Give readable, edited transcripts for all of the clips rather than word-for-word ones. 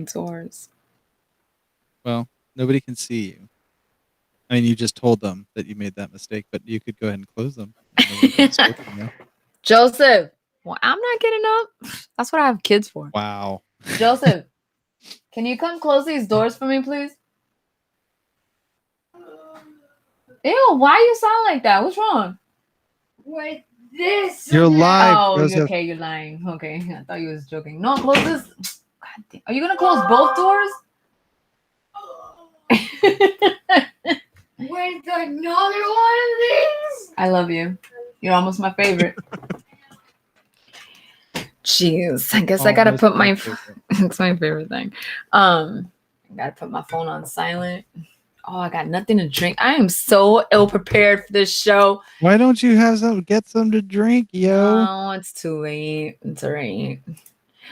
doors. Well, nobody can see you. I mean, you just told them that you made that mistake, but you could go ahead and close them. Joseph, well, I'm not getting up. That's what I have kids for. Wow. Joseph, can you come close these doors for me, please? Ew, why you sound like that? What's wrong? With this. You're live. Oh, Joseph. okay, you're lying. Okay, I thought you was joking. No, close this. God damn. Are you gonna close both doors? With another one of these. I love you. You're almost my favorite. Jeez, I guess I gotta put my. It's my favorite thing. I gotta put my phone on silent. Oh, I got nothing to drink. I am so ill prepared for this show. Why don't you have get some to drink, yo? Oh, it's too late. It's alright.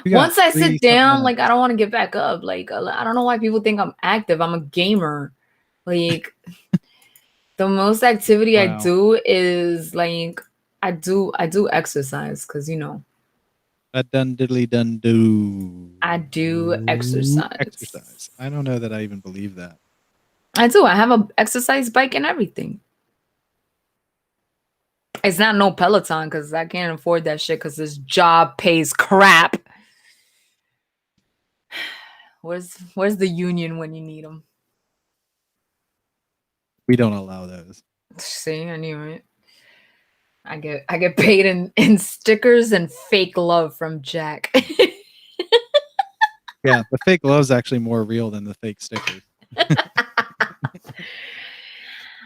Once I sit down, like I don't want to get back up. Like I don't know why people think I'm active. I'm a gamer. Like the most activity I do is like I do exercise because you know. Dun diddly dun do. I do exercise. Exercise. I don't know that I even believe that. I do. I have an exercise bike and everything. It's not no Peloton because I can't afford that shit because this job pays crap. Where's the union when you need them? We don't allow those. See, I knew it. I get paid in stickers and fake love from Jack. Yeah, the fake love's actually more real than the fake stickers.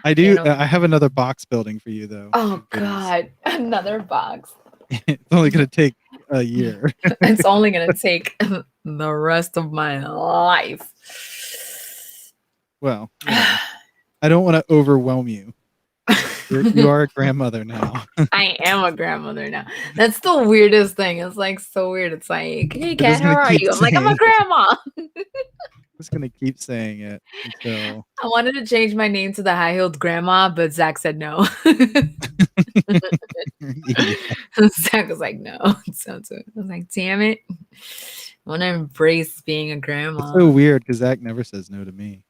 I do. You know, I have another box building for you, though. Oh God, another box. It's only gonna take a year. It's only gonna take the rest of my life. Well, you know, I don't want to overwhelm you. You are a grandmother now. I am a grandmother now. That's the weirdest thing. It's like so weird. It's like, hey, Kat, how are you? I'm like, I'm a grandma. I'm just gonna keep saying it until I wanted to change my name to the high-heeled grandma, but Zach said no. Zach was like, no. So I was like, damn it. I want to embrace being a grandma. It's so weird because Zach never says no to me.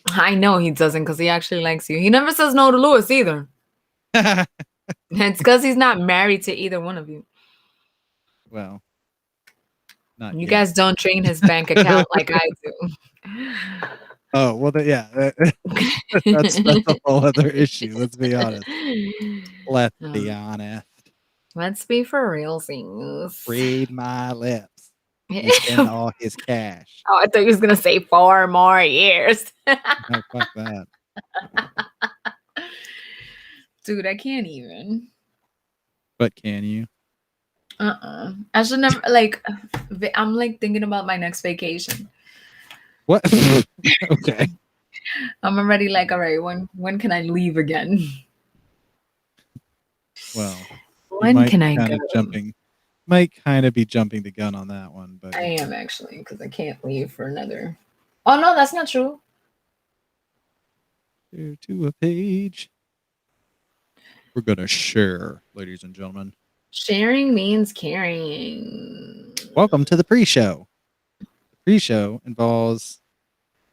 I know he doesn't because he actually likes you. He never says no to Lewis either. It's because he's not married to either one of you. Well, not you yet. guys don't drain his bank account like I do. Oh, well, yeah. That's a whole other issue. Let's be honest. Let's be honest. Let's be for real things. Read my lips. He spent all his cash. Oh, I thought he was going to say 4 more years. No, fuck that. Dude, I can't even. But can you? I should never, like, I'm like thinking about my next vacation. What? Okay. I'm already like, all right, when can I leave again? Well, when can I go? Might kind of be jumping the gun on that one, but I am actually because I can't leave for another. Oh no, that's not true. To a page. We're gonna share, ladies and gentlemen. Sharing means caring. Welcome to the pre-show. The pre-show involves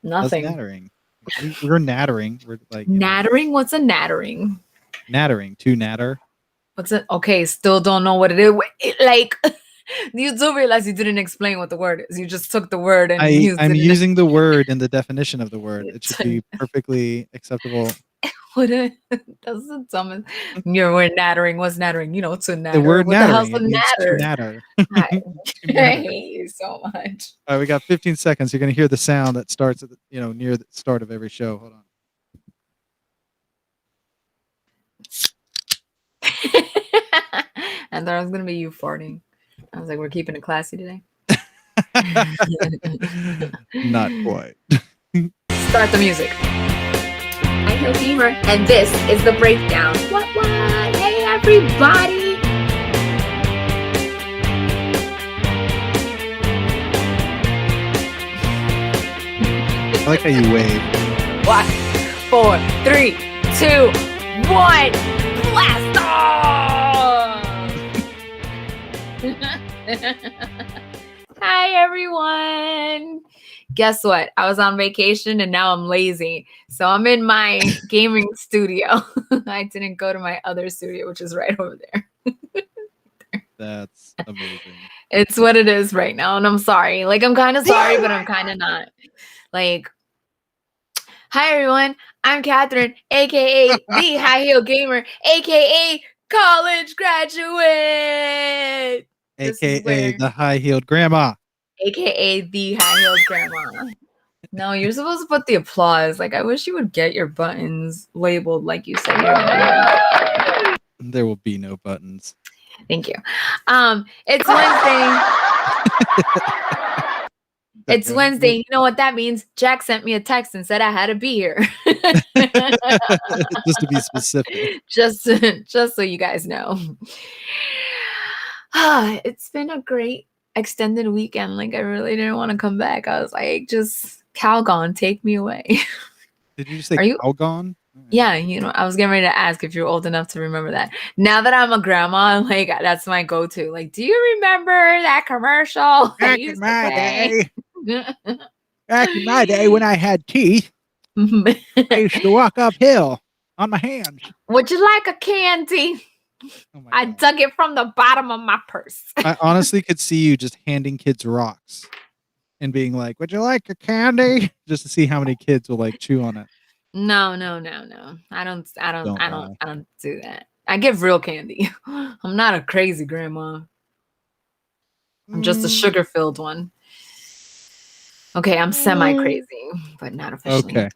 nothing. Nattering. We're nattering. We're like nattering. What's a nattering? Nattering. To natter. What's it? Okay, still don't know what it is. Like, you do realize you didn't explain what the word is. You just took the word and used it. I'm using the word and the definition of the word. It should be perfectly acceptable. That's the dumbest. Your word nattering was nattering. You know, to natter. The word what nattering. The hell's a natter? I hate you so much. All right, we got 15 seconds. You're gonna hear the sound that starts at near the start of every show. Hold on. And there was gonna be you farting. I was like, we're keeping it classy today. Not quite. Start the music. I'm Hill Fever, and this is the Breakdown. What? Hey, everybody! I like how you wave. 5, 4, 3, 2, 1. Blast off! Hi, everyone. guess what? I was on vacation and now I'm lazy. So I'm in my gaming studio. I didn't go to my other studio, which is right over there. That's amazing. It's what it is right now. And I'm sorry. Like, I'm kind of sorry, but I'm kind of not. Like, hi, everyone. I'm Catherine, a.k.a. the High Heel Gamer, a.k.a. college graduate. AKA the high-heeled grandma. AKA the high-heeled grandma. No, you're supposed to put the applause. Like, I wish you would get your buttons labeled like you said you're gonna do. There will be no buttons. Thank you. It's Wednesday. It's Wednesday. You know what that means? Jack sent me a text and said I had to be here. Just to be specific. Just so you guys know. It's been a great extended weekend. Like, I really didn't want to come back. I was like, just Calgon, take me away. Did you say Calgon? Yeah, you know, I was getting ready to ask if you're old enough to remember that. Now that I'm a grandma, like, that's my go-to. Like, do you remember that commercial? Back in my day. Back in my day when I had teeth, I used to walk uphill on my hands. Would you like a candy? Oh I dug it from the bottom of my purse. I honestly could see you just handing kids rocks and being like, would you like a candy? Just to see how many kids will like chew on it. No. I don't do that. I give real candy. I'm not a crazy grandma. I'm just a sugar-filled one. Okay, I'm semi-crazy, but not officially. Okay.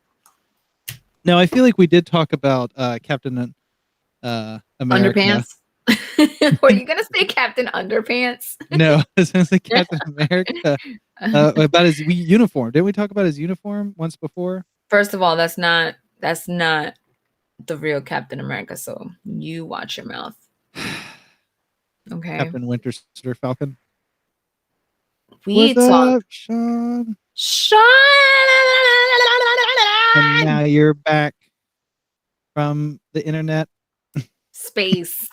Now, I feel like we did talk about Captain America. Underpants? Were you going to say Captain Underpants? No, I was going to say Captain America. About his uniform. Didn't we talk about his uniform once before? First of all, that's not the real Captain America, so you watch your mouth. Okay. Captain Winter Falcon. What's up, Sean? And now you're back from the internet. Space.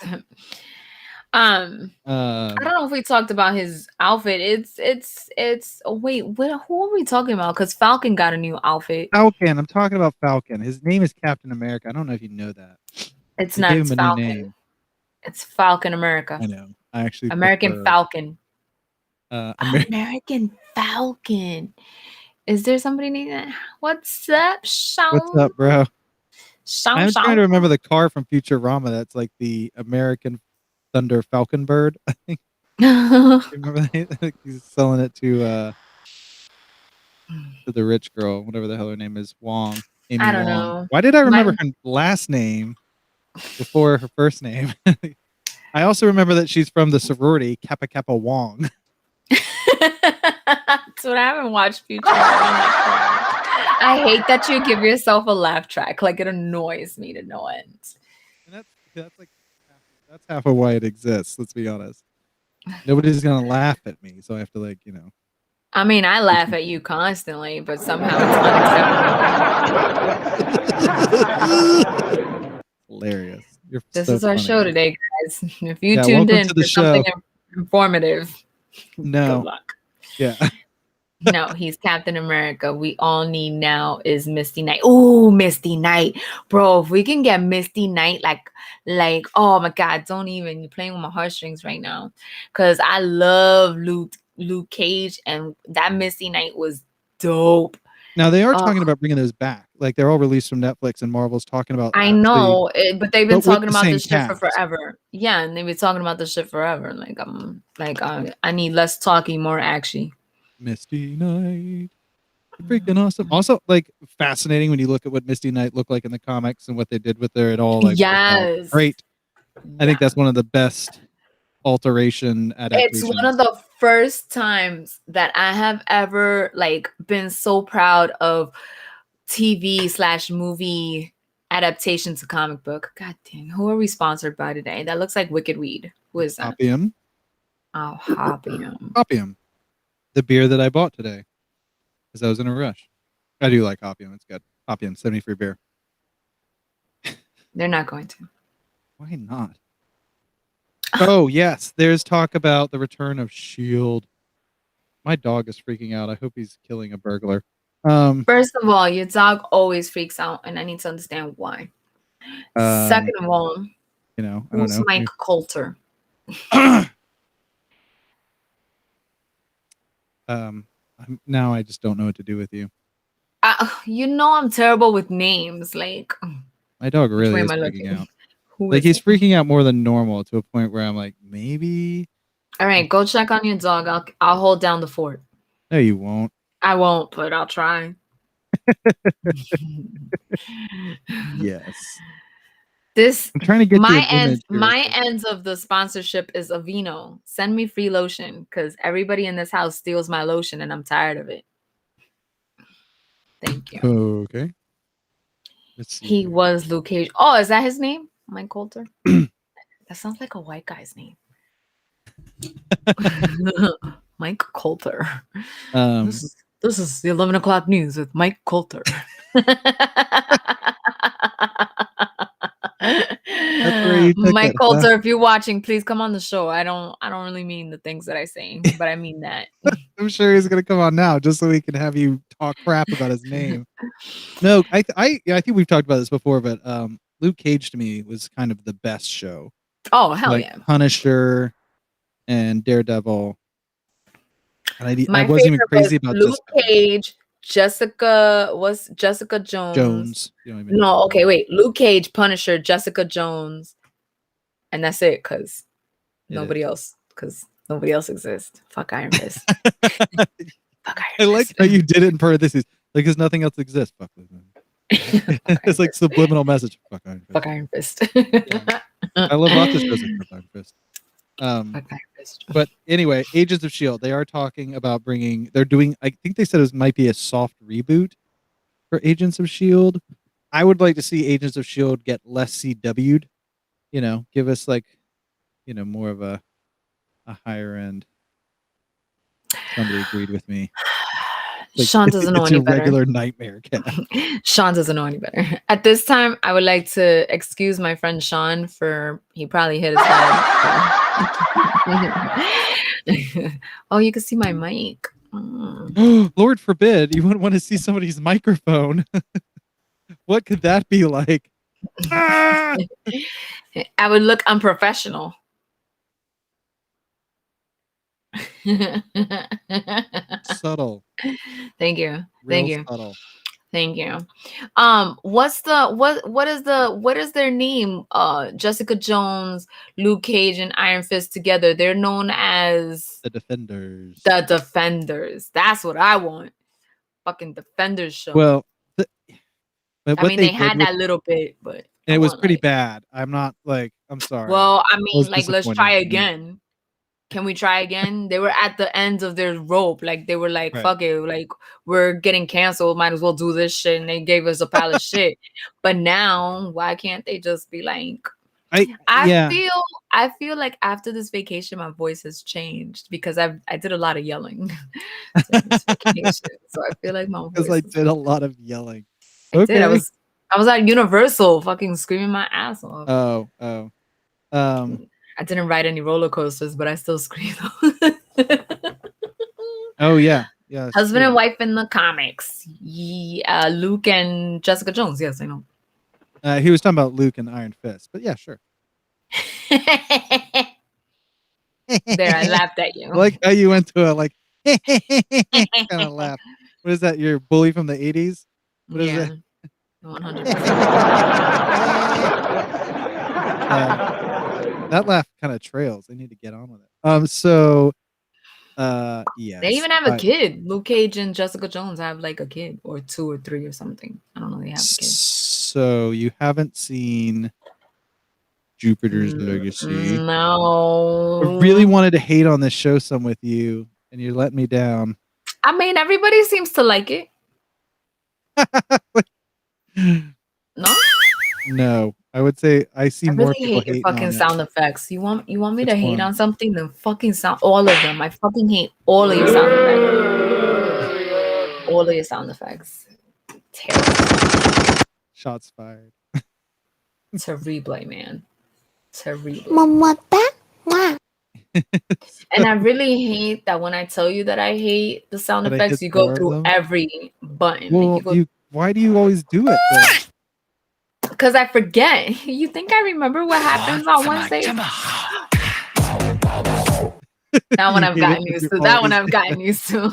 I don't know if we talked about his outfit. It's wait, who are we talking about? Because Falcon got a new outfit. Falcon. I'm talking about Falcon. His name is Captain America. I don't know if you know that. It's not. It's Falcon. It's Falcon America. I know. I actually American Falcon. American Falcon. Is there somebody named that? What's up, Sean? What's up, bro? I'm trying to Sean. remember the car from Futurama. That's like the American Thunder Falcon bird. I think. Remember that? He's selling it to the rich girl, whatever the hell her name is, Wong. Amy I don't Wong. know. Why did I remember her last name before her first name? I also remember that she's from the sorority Kappa Kappa Wong. That's what I haven't watched Futurama. I hate that you give yourself a laugh track. Like, it annoys me to no end. And that's half of why it exists. Let's be honest. Nobody's gonna laugh at me, so I have to I mean, I laugh at you constantly, but somehow it's unacceptable. Hilarious. This is our show today, guys. If you tuned in for something informative, no. Good luck. Yeah. No, he's Captain America. We all need now is Misty Knight. Oh, Misty Knight. Bro, if we can get Misty Knight, like, oh my God, don't even. You're playing with my heartstrings right now. Because I love Luke Cage, and that Misty Knight was dope. Now, they are talking about bringing those back. Like, they're all released from Netflix, and Marvel's talking about I know, but they've been talking about this shit for cast. forever. Yeah, and they've been talking about this shit forever. I need less talking, more action. Misty Knight. Freaking awesome. Also, like, fascinating when you look at what Misty Knight looked like in the comics and what they did with her at all. Like, yes. Great. I think that's one of the best alteration adaptations. It's one of the first times that I have ever been so proud of TV/movie adaptation to comic book. God dang, who are we sponsored by today? That looks like Wicked Weed. Who is that? Hopium. Oh, Hopium. Hopium. The beer that I bought today. Because I was in a rush. I do like Hopium. It's good. Hopium, 70 free beer. They're not going to. Why not? Oh, yes. There's talk about the return of S.H.I.E.L.D. My dog is freaking out. I hope he's killing a burglar. First of all, your dog always freaks out, and I need to understand why. Second of all, you know, I who's don't know. Mike Coulter? Now I just don't know what to do with you. You know I'm terrible with names. Like, my dog really is freaking out. Like he's freaking out more than normal to a point where I'm like, maybe. All right, go check on your dog. I'll hold down the fort. No, you won't. I won't, but I'll try. Yes. I'm trying to get my ends of the sponsorship is Aveeno. Send me free lotion because everybody in this house steals my lotion and I'm tired of it. Thank you. Okay. Let's see. He was Luke Cage. Oh, is that his name? Mike Coulter? That sounds like a white guy's name. Mike Coulter. This is the 11 o'clock news with Mike Coulter. Mike Coulter, if you're watching, please come on the show. I don't really mean the things that I say, but I mean that. I'm sure he's gonna come on now just so we can have you talk crap about his name. No, I think we've talked about this before, but Luke Cage to me was kind of the best show. Oh, hell yeah. Punisher and Daredevil. And I wasn't even crazy about Luke Cage, Jessica Jones. No, okay, wait. Luke Cage, Punisher, Jessica Jones. And that's it, because nobody else exists. Fuck Iron Fist. Fuck Iron Fist. I like how you did it in parentheses. Like, because nothing else exists. Fuck it's like subliminal message. Fuck Iron Fist. Fuck Iron Fist. Yeah. I love lots of shows like Fuck Iron Fist. But anyway, Agents of S.H.I.E.L.D. They are talking about they're doing, I think they said it might be a soft reboot for Agents of S.H.I.E.L.D. I would like to see Agents of S.H.I.E.L.D. get less CW'd, give us more of a higher end. Somebody agreed with me. Sean doesn't know any better. It's a regular nightmare cat. Sean doesn't know any better. At this time, I would like to excuse my friend Sean he probably hit his head. Oh, you can see my mic. Lord forbid you wouldn't want to see somebody's microphone. What could that be like? I would look unprofessional. Subtle. Thank you. Subtle. Thank you. What is their name? Jessica Jones, Luke Cage, and Iron Fist together. They're known as the Defenders. The Defenders. That's what I want. Fucking Defenders show. Well, I mean, they had that little bit, but it was pretty bad. I'm sorry. Well, I mean, let's try again. Can we try again? They were at the end of their rope. Like, they were like, fuck it. Like, we're getting canceled. Might as well do this shit. And they gave us a pile of shit. But now, why can't they just be like... I feel like after this vacation, my voice has changed because I did a lot of yelling during this vacation. So I feel like my voice... Because I did a lot of yelling. I did. I was at Universal fucking screaming my ass off. I didn't ride any roller coasters, but I still screamed. Oh, yeah. Yeah. Husband and wife in the comics. Luke and Jessica Jones. Yes, I know. He was talking about Luke and Iron Fist, but yeah, sure. There, I laughed at you. I like how you went to a kind of laugh. What is that? Your bully from the 80s? What is it? 100%. That laugh kind of trails. They need to get on with it. Yeah. They even have a kid. Luke Cage and Jessica Jones have like a kid or 2 or 3 or something. I don't know. They have a kid. So you haven't seen Jupiter's Legacy? No. I really wanted to hate on this show some with you, and you let me down. I mean, everybody seems to like it. No. No, I would say I see more people hate your fucking sound effects. You want me to hate on something? Then fucking sound all of them. I fucking hate all of your sound effects. All of your sound effects. Terrible. Shots fired. Terrible, man. Terrible. And I really hate that when I tell you that I hate the sound effects, you go through every button. Well, Like why do you always do it then? Because I forget. You think I remember what happens on Wednesday? That one I've gotten used to. That one I've gotten used to.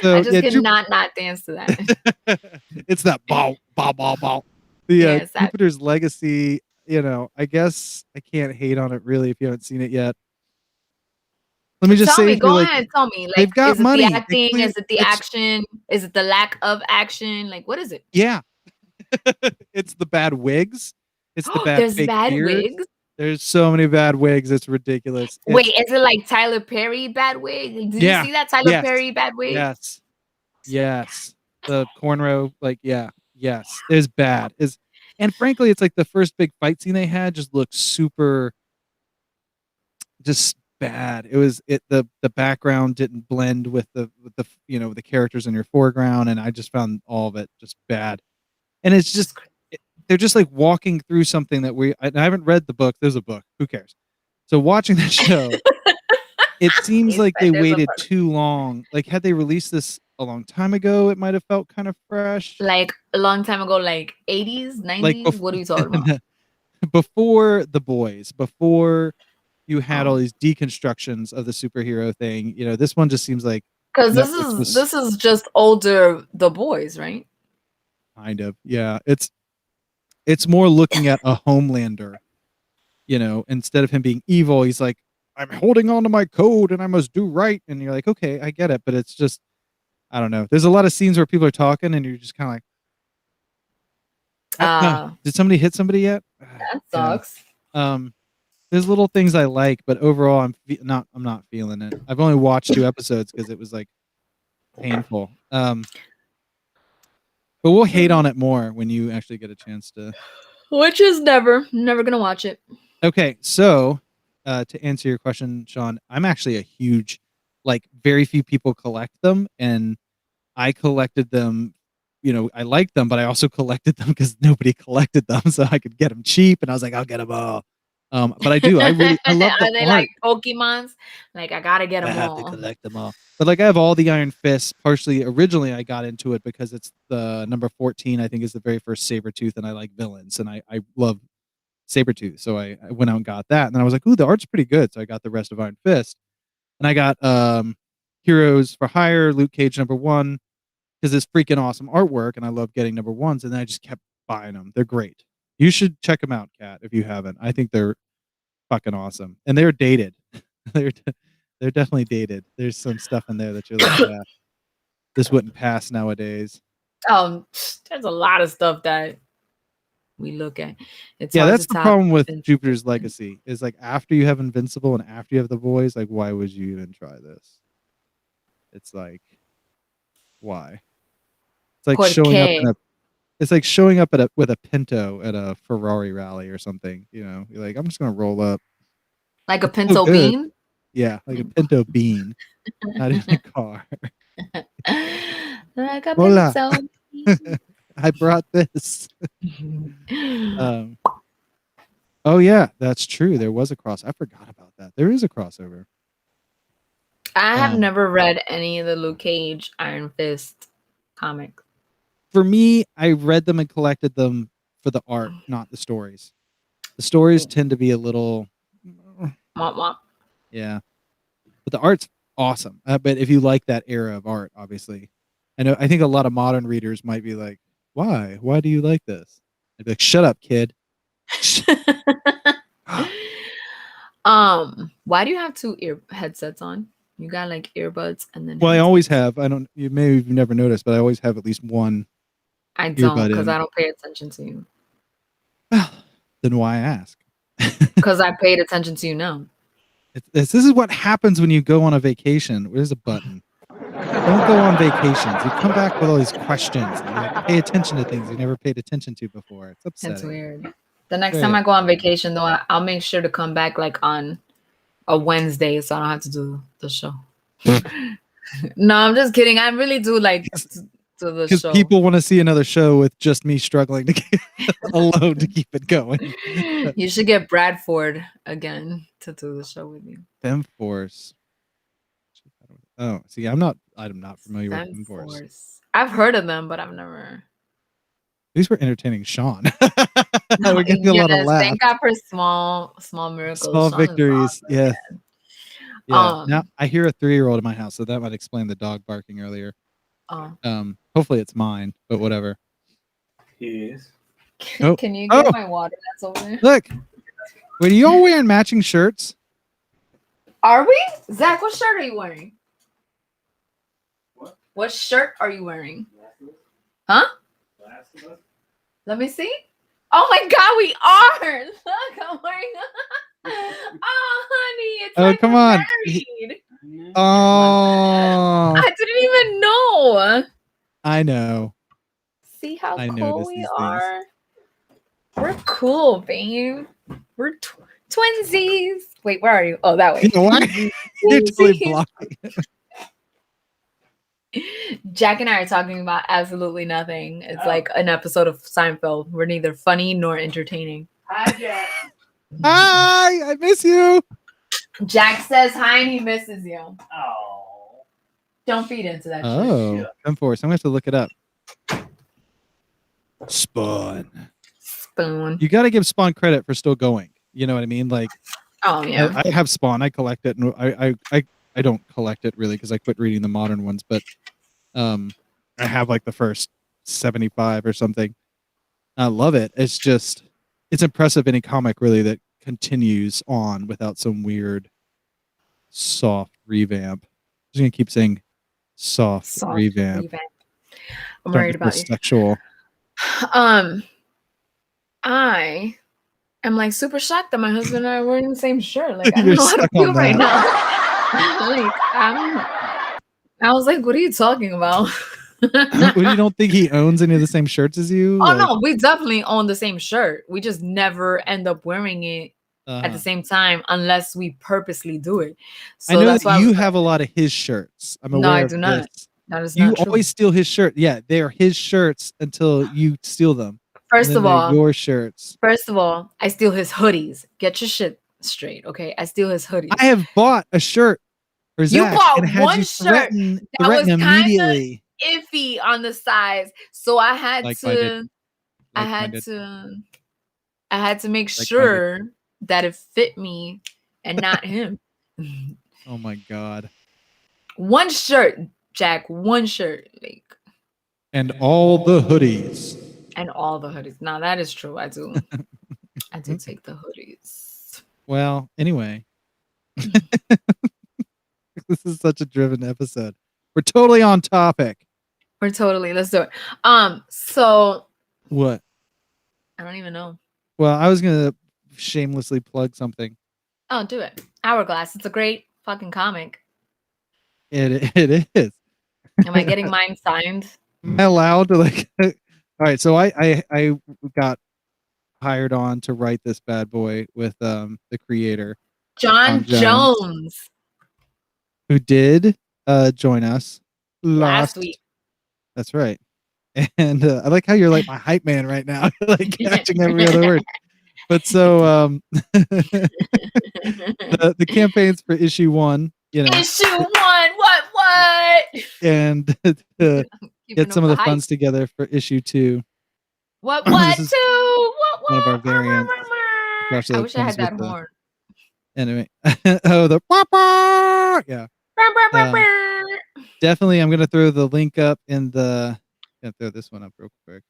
So, I just cannot not dance to that. It's that bow, bow, bow, bow. The Jupiter's Legacy, I guess I can't hate on it really if you haven't seen it yet. Let me just say, go ahead, tell me. Like, they've got is it money. the acting? Is it the action? Is it the lack of action? Like, what is it? Yeah. It's the bad wigs. It's the bad There's fake bad beard. wigs. There's so many bad wigs. It's ridiculous. Wait, is it like Tyler Perry bad wig? Did you see that Tyler Perry bad wig? Yes. The cornrow, yes. It's bad. And frankly, it's like the first big fight scene they had just looked super just bad. It was the background didn't blend with the the characters in your foreground, and I just found all of it just bad. And it's just they're just like walking through something that I haven't read the book. There's a book. Who cares? So watching the show, it seems like they waited too long. Like, had they released this a long time ago, it might have felt kind of fresh. Like a long time ago, like 80s, 90s? What are you talking about? Before The Boys, before you had all these deconstructions of the superhero thing, this one just seems like because this is just older The Boys, right? Kind of, yeah. It's more looking at a Homelander, instead of him being evil, he's like, I'm holding on to my code and I must do right. And you're like, okay, I get it. But it's just, I don't know. There's a lot of scenes where people are talking and you're just kind of like, did somebody hit somebody yet? That sucks. There's little things I like, but overall, I'm not feeling it. I've only watched 2 episodes because it was like painful. But we'll hate on it more when you actually get a chance to. Which is never gonna watch it. Okay, so to answer your question, Sean, I'm actually a huge, very few people collect them, and I collected them. I liked them, but I also collected them because nobody collected them, so I could get them cheap, and I was like, I'll get them all. But I do. I love the Are they art. like Pokemons? Like, I gotta get them all. I have to collect them all. But I have all the Iron Fists. Partially, originally, I got into it because it's the number 14. I think is the very first Sabretooth, and I like villains, and I love Sabretooth. So I went out and got that, and then I was like, ooh, the art's pretty good. So I got the rest of Iron Fist, and I got Heroes for Hire, Luke Cage number 1, because it's freaking awesome artwork, and I love getting number 1s, and then I just kept buying them. They're great. You should check them out, Kat, if you haven't. I think they're fucking awesome, and they're dated. they're definitely dated. There's some stuff in there that you're like, yeah, this wouldn't pass nowadays. There's a lot of stuff that we look at. That's the problem with Jupiter's Legacy. Is like after you have Invincible and after you have The Boys, like why would you even try this? It's like, why? It's like showing up in a. It's like showing up with a Pinto at a Ferrari rally or something. You're like, I'm just gonna roll up. Like a Pinto bean? Yeah, like a Pinto bean, not in a car. Like a Pinto bean. I brought this. Oh yeah, that's true. There was a cross. I forgot about that. There is a crossover. I have never read any of the Luke Cage Iron Fist comics. For me, I read them and collected them for the art, not the stories. The stories tend to be a little... Yeah. But the art's awesome. But if you like that era of art, obviously. I think a lot of modern readers might be like, why? Why do you like this? I'd be like, shut up, kid. Why do you have 2 ear headsets on? You got like earbuds and then... Well, I always have. You maybe you've never noticed, but I always have at least one. I don't, because I don't pay attention to you. Well, then why ask? Because I paid attention to you now. This is what happens when you go on a vacation. Where's a button? Don't go on vacations. You come back with all these questions. And you pay attention to things you never paid attention to before. It's upsetting. That's weird. The next time I go on vacation, though, I'll make sure to come back like on a Wednesday, so I don't have to do the show. No, I'm just kidding. I really do like to the because show. people want to see another show with just me struggling to keep alone to keep it going. You should get Bradford again to do the show with you. FemForce. Oh, see, I'm not familiar with FemForce. I've heard of them, but I've never. These were entertaining, Sean. We're getting a lot of laughs. Thank God for small miracles, small victories. Yes. Yeah. Now I hear a 3-year-old in my house, so that might explain the dog barking earlier. Hopefully it's mine, but whatever. Yes. Can you get my water that's over there? Look. Wait, are you all wearing matching shirts? Are we? Zach, what shirt are you wearing? What shirt are you wearing? Huh? Let me see. Oh my God, we are. Look, I'm wearing. Oh, honey, it's like come on. Oh, I didn't even know. I know. See how cool we are. We're cool, babe. We're twinsies. Wait, where are you? Oh, that way. You're totally blocking. Jack and I are talking about absolutely nothing. It's like an episode of Seinfeld. We're neither funny nor entertaining. Hi, Jack. Hi, I miss you. Jack says hi and he misses you. Oh. Don't feed into that shit. Oh, FemForce. I'm going to have to look it up. Spawn. You got to give Spawn credit for still going. You know what I mean? Like, oh yeah, I have Spawn. I collect it, and I don't collect it really because I quit reading the modern ones. But I have like the first 75 or something. I love it. It's impressive any comic really that continues on without some weird soft revamp. I'm just gonna keep saying soft revamp. I'm worried about you. Sexual. I am like super shocked that my husband and I are wearing the same shirt. Like I don't know how to feel right now. Like I was like, what are you talking about? You don't think he owns any of the same shirts as you? Oh no, we definitely own the same shirt. We just never end up wearing it at the same time unless we purposely do it. So I know that you have a lot of his shirts. I'm aware. No, I do not. That is not you true. Always steal his shirt. Yeah, they are his shirts until you steal them. First of all, your shirts. First of all, I steal his hoodies. Get your shit straight, okay? I steal his hoodies. I have bought a shirt for Zach. You bought one shirt that was immediately. Kind of iffy on the size, so I had to make sure that it fit me and not him. Oh my God! One shirt, Jack. One shirt, like. And all the hoodies. And all the hoodies. Now that is true. I do. I do take the hoodies. Well, anyway. This is such a driven episode. We're totally on topic. Let's do it. So what? I don't even know. Well, I was gonna shamelessly plug something. Oh, do it. Hourglass. It's a great fucking comic. It is. Am I getting mine signed? Am I allowed to like all right, so I got hired on to write this bad boy with the creator John Jones, who did join us last week. That's right. And I like how you're like my hype man right now, like catching every other word. But so the campaigns for issue 1, you know. Issue 1, what? And get some of the funds together for issue 2. What 2? What? One of our variants. I wish I had that horn. Anyway, the yeah. Definitely, I'm gonna throw the link up in the. Gonna throw this one up real quick.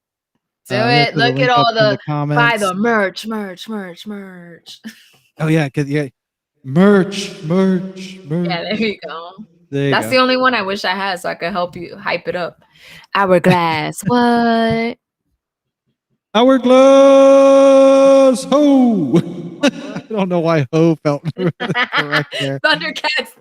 Do it. Look at all the comments. Buy the merch. Oh yeah, merch. Yeah, there you go. That's the only one I wish I had, so I could help you hype it up. Hourglass. What? Hourglass. Ho. I don't know why ho felt correct there. Thundercats.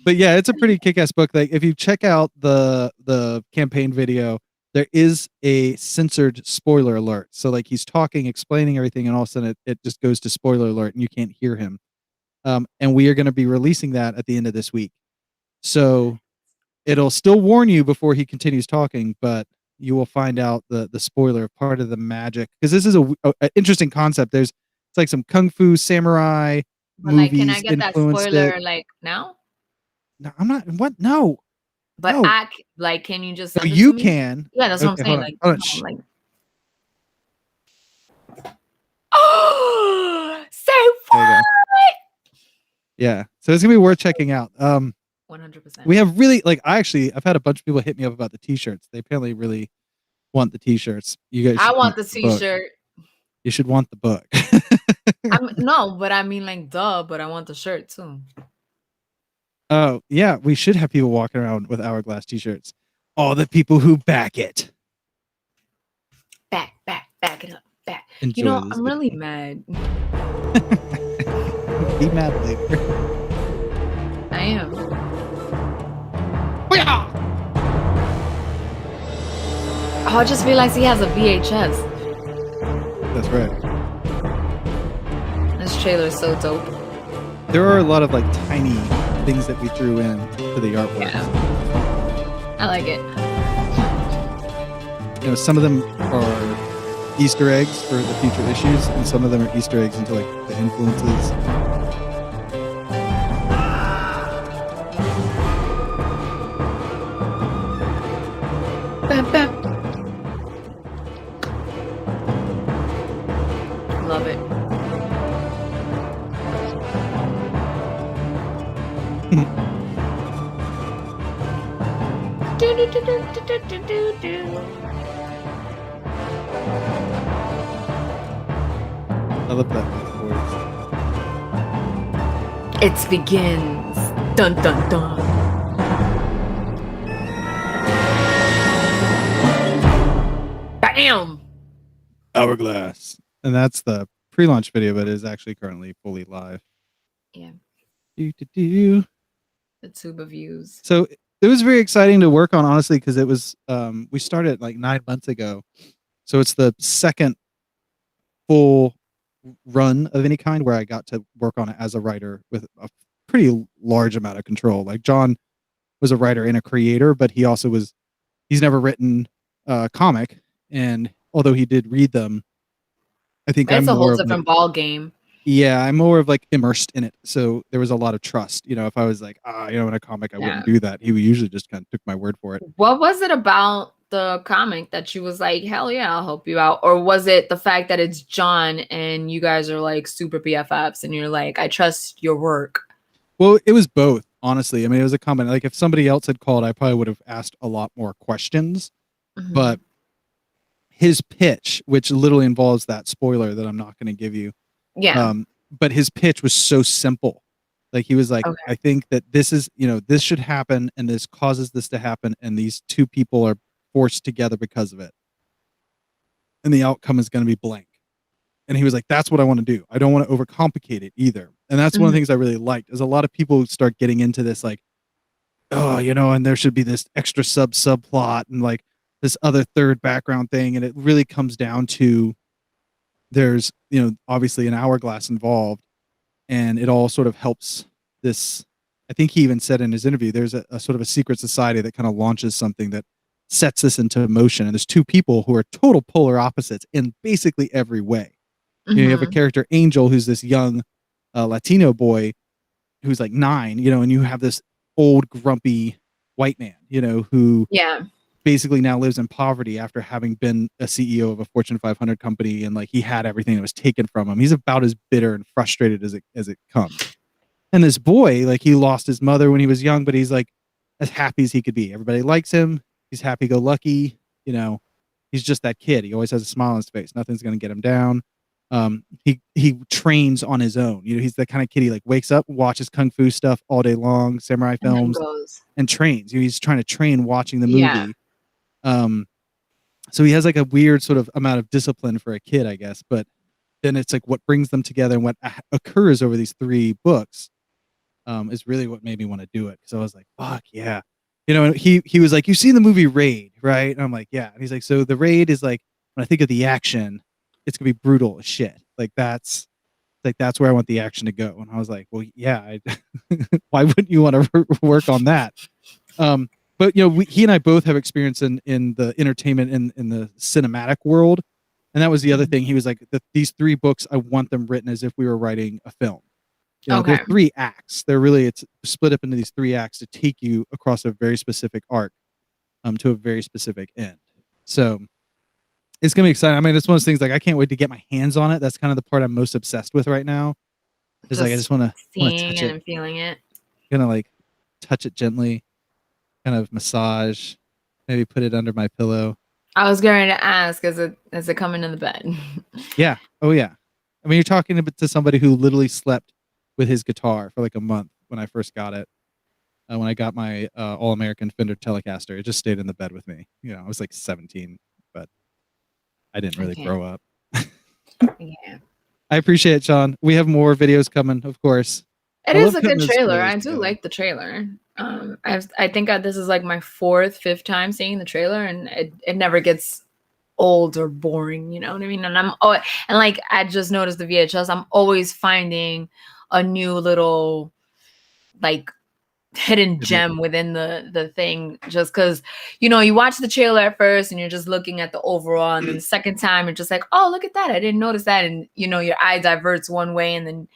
But yeah, it's a pretty kick-ass book. Like if you check out the campaign video, there is a censored spoiler alert. So like he's talking, explaining everything, and all of a sudden it just goes to spoiler alert and you can't hear him. And we are going to be releasing that at the end of this week. So it'll still warn you before he continues talking, but you will find out the spoiler of part of the magic, because this is a interesting concept. It's like some kung fu samurai But like, can I movies get that influenced spoiler it. like now? No, I'm not. What? No. But No. can you just No, send it you to me? can. Yeah, that's what I'm saying. Hold on. Hold on. Like, oh, say what? Yeah. So it's gonna be worth checking out. 100%. We have really I've had a bunch of people hit me up about the t-shirts. They apparently really want the t-shirts. You guys, I want the t-shirt. You should want the book. No, but I mean like but I want the shirt too. Oh yeah, we should have people walking around with Hourglass t-shirts. All the people who back it. Back it up, back. Enjoy I'm video. really mad. Be mad later. I am. Oh, I just realized he has a VHS. That's right. This trailer is so dope. There are a lot of tiny things that we threw in to the artwork. Yeah. I like it. Some of them are Easter eggs for the future issues, and some of them are Easter eggs into the influences. Bam, bam. Love it. I love that voice. It begins. Dun dun dun. Bam! Hourglass. And that's the pre-launch video, but it is actually currently fully live. Yeah. The tuba views. So it was very exciting to work on, honestly, because it was we started 9 months ago. So it's the second full run of any kind where I got to work on it as a writer with a pretty large amount of control. John was a writer and a creator, but he's never written a comic, and although he did read them, I think it's a whole different ball game. Yeah, I'm more of immersed in it. So there was a lot of trust. If I was in a comic, I wouldn't do that. He usually just kind of took my word for it. What was it about the comic that you was like, hell yeah, I'll help you out? Or was it the fact that it's John and you guys are super BFFs and you're like, I trust your work? Well, it was both, honestly. I mean, it was a comment. If somebody else had called, I probably would have asked a lot more questions. Mm-hmm. But his pitch, which literally involves that spoiler that I'm not going to give you. Yeah. But his pitch was so simple. He was like, okay, I think that this is, this should happen and this causes this to happen. And these two people are forced together because of it. And the outcome is going to be blank. And he was like, that's what I want to do. I don't want to overcomplicate it either. And that's one of the things I really liked is a lot of people start getting into this, and there should be this extra subplot and this other third background thing. And it really comes down to there's, obviously an hourglass involved, and it all sort of helps this. I think he even said in his interview, there's a sort of a secret society that kind of launches something that sets this into motion. And there's two people who are total polar opposites in basically every way. Mm-hmm. You have a character, Angel, who's this young Latino boy who's 9, and you have this old grumpy white man, who basically now lives in poverty after having been a CEO of a Fortune 500 company, and he had everything that was taken from him. He's about as bitter and frustrated as it comes. And this boy, he lost his mother when he was young, but he's as happy as he could be. Everybody likes him. He's happy-go-lucky. He's just that kid. He always has a smile on his face. Nothing's going to get him down. He trains on his own. He's the kind of kid he wakes up, watches kung fu stuff all day long, samurai films, and trains. He's trying to train watching the movie. Yeah. So he has a weird sort of amount of discipline for a kid, I guess. But then it's what brings them together and what occurs over these 3 books is really what made me want to do it. So I was like, fuck yeah. And he was like, you've seen the movie Raid, right? And I'm like, yeah. And he's like, so the Raid is when I think of the action, it's gonna be brutal as shit. That's like, that's where I want the action to go. And I was like, well, yeah, why wouldn't you want to work on that? But he and I both have experience in the entertainment in the cinematic world. And that was the other thing. He was like, these 3 books, I want them written as if we were writing a film. They're 3 acts. It's split up into these 3 acts to take you across a very specific arc, to a very specific end. So it's gonna be exciting. I mean, it's one of those things, like, I can't wait to get my hands on it. That's kind of the part I'm most obsessed with right now. Is like, I just want to touch it and feeling it. Gonna like touch it gently, kind of massage, maybe put it under my pillow. I was going to ask, is it coming in the bed? Yeah. Oh yeah. I mean, you're talking to somebody who literally slept with his guitar for like a month when I first got it. When I got my All-American Fender Telecaster, it just stayed in the bed with me. I was like 17, but I didn't really grow up. Yeah. I appreciate it, Sean. We have more videos coming, of course. It is a good trailer. I do like the trailer. I think this is like my 4th, 5th time seeing the trailer, and it never gets old or boring. You know what I mean? And like, I just noticed the VHS. I'm always finding a new little like hidden gem within the thing, just because you watch the trailer at first and you're just looking at the overall, and then the second time you're just like, oh, look at that, I didn't notice that, and your eye diverts one way, and then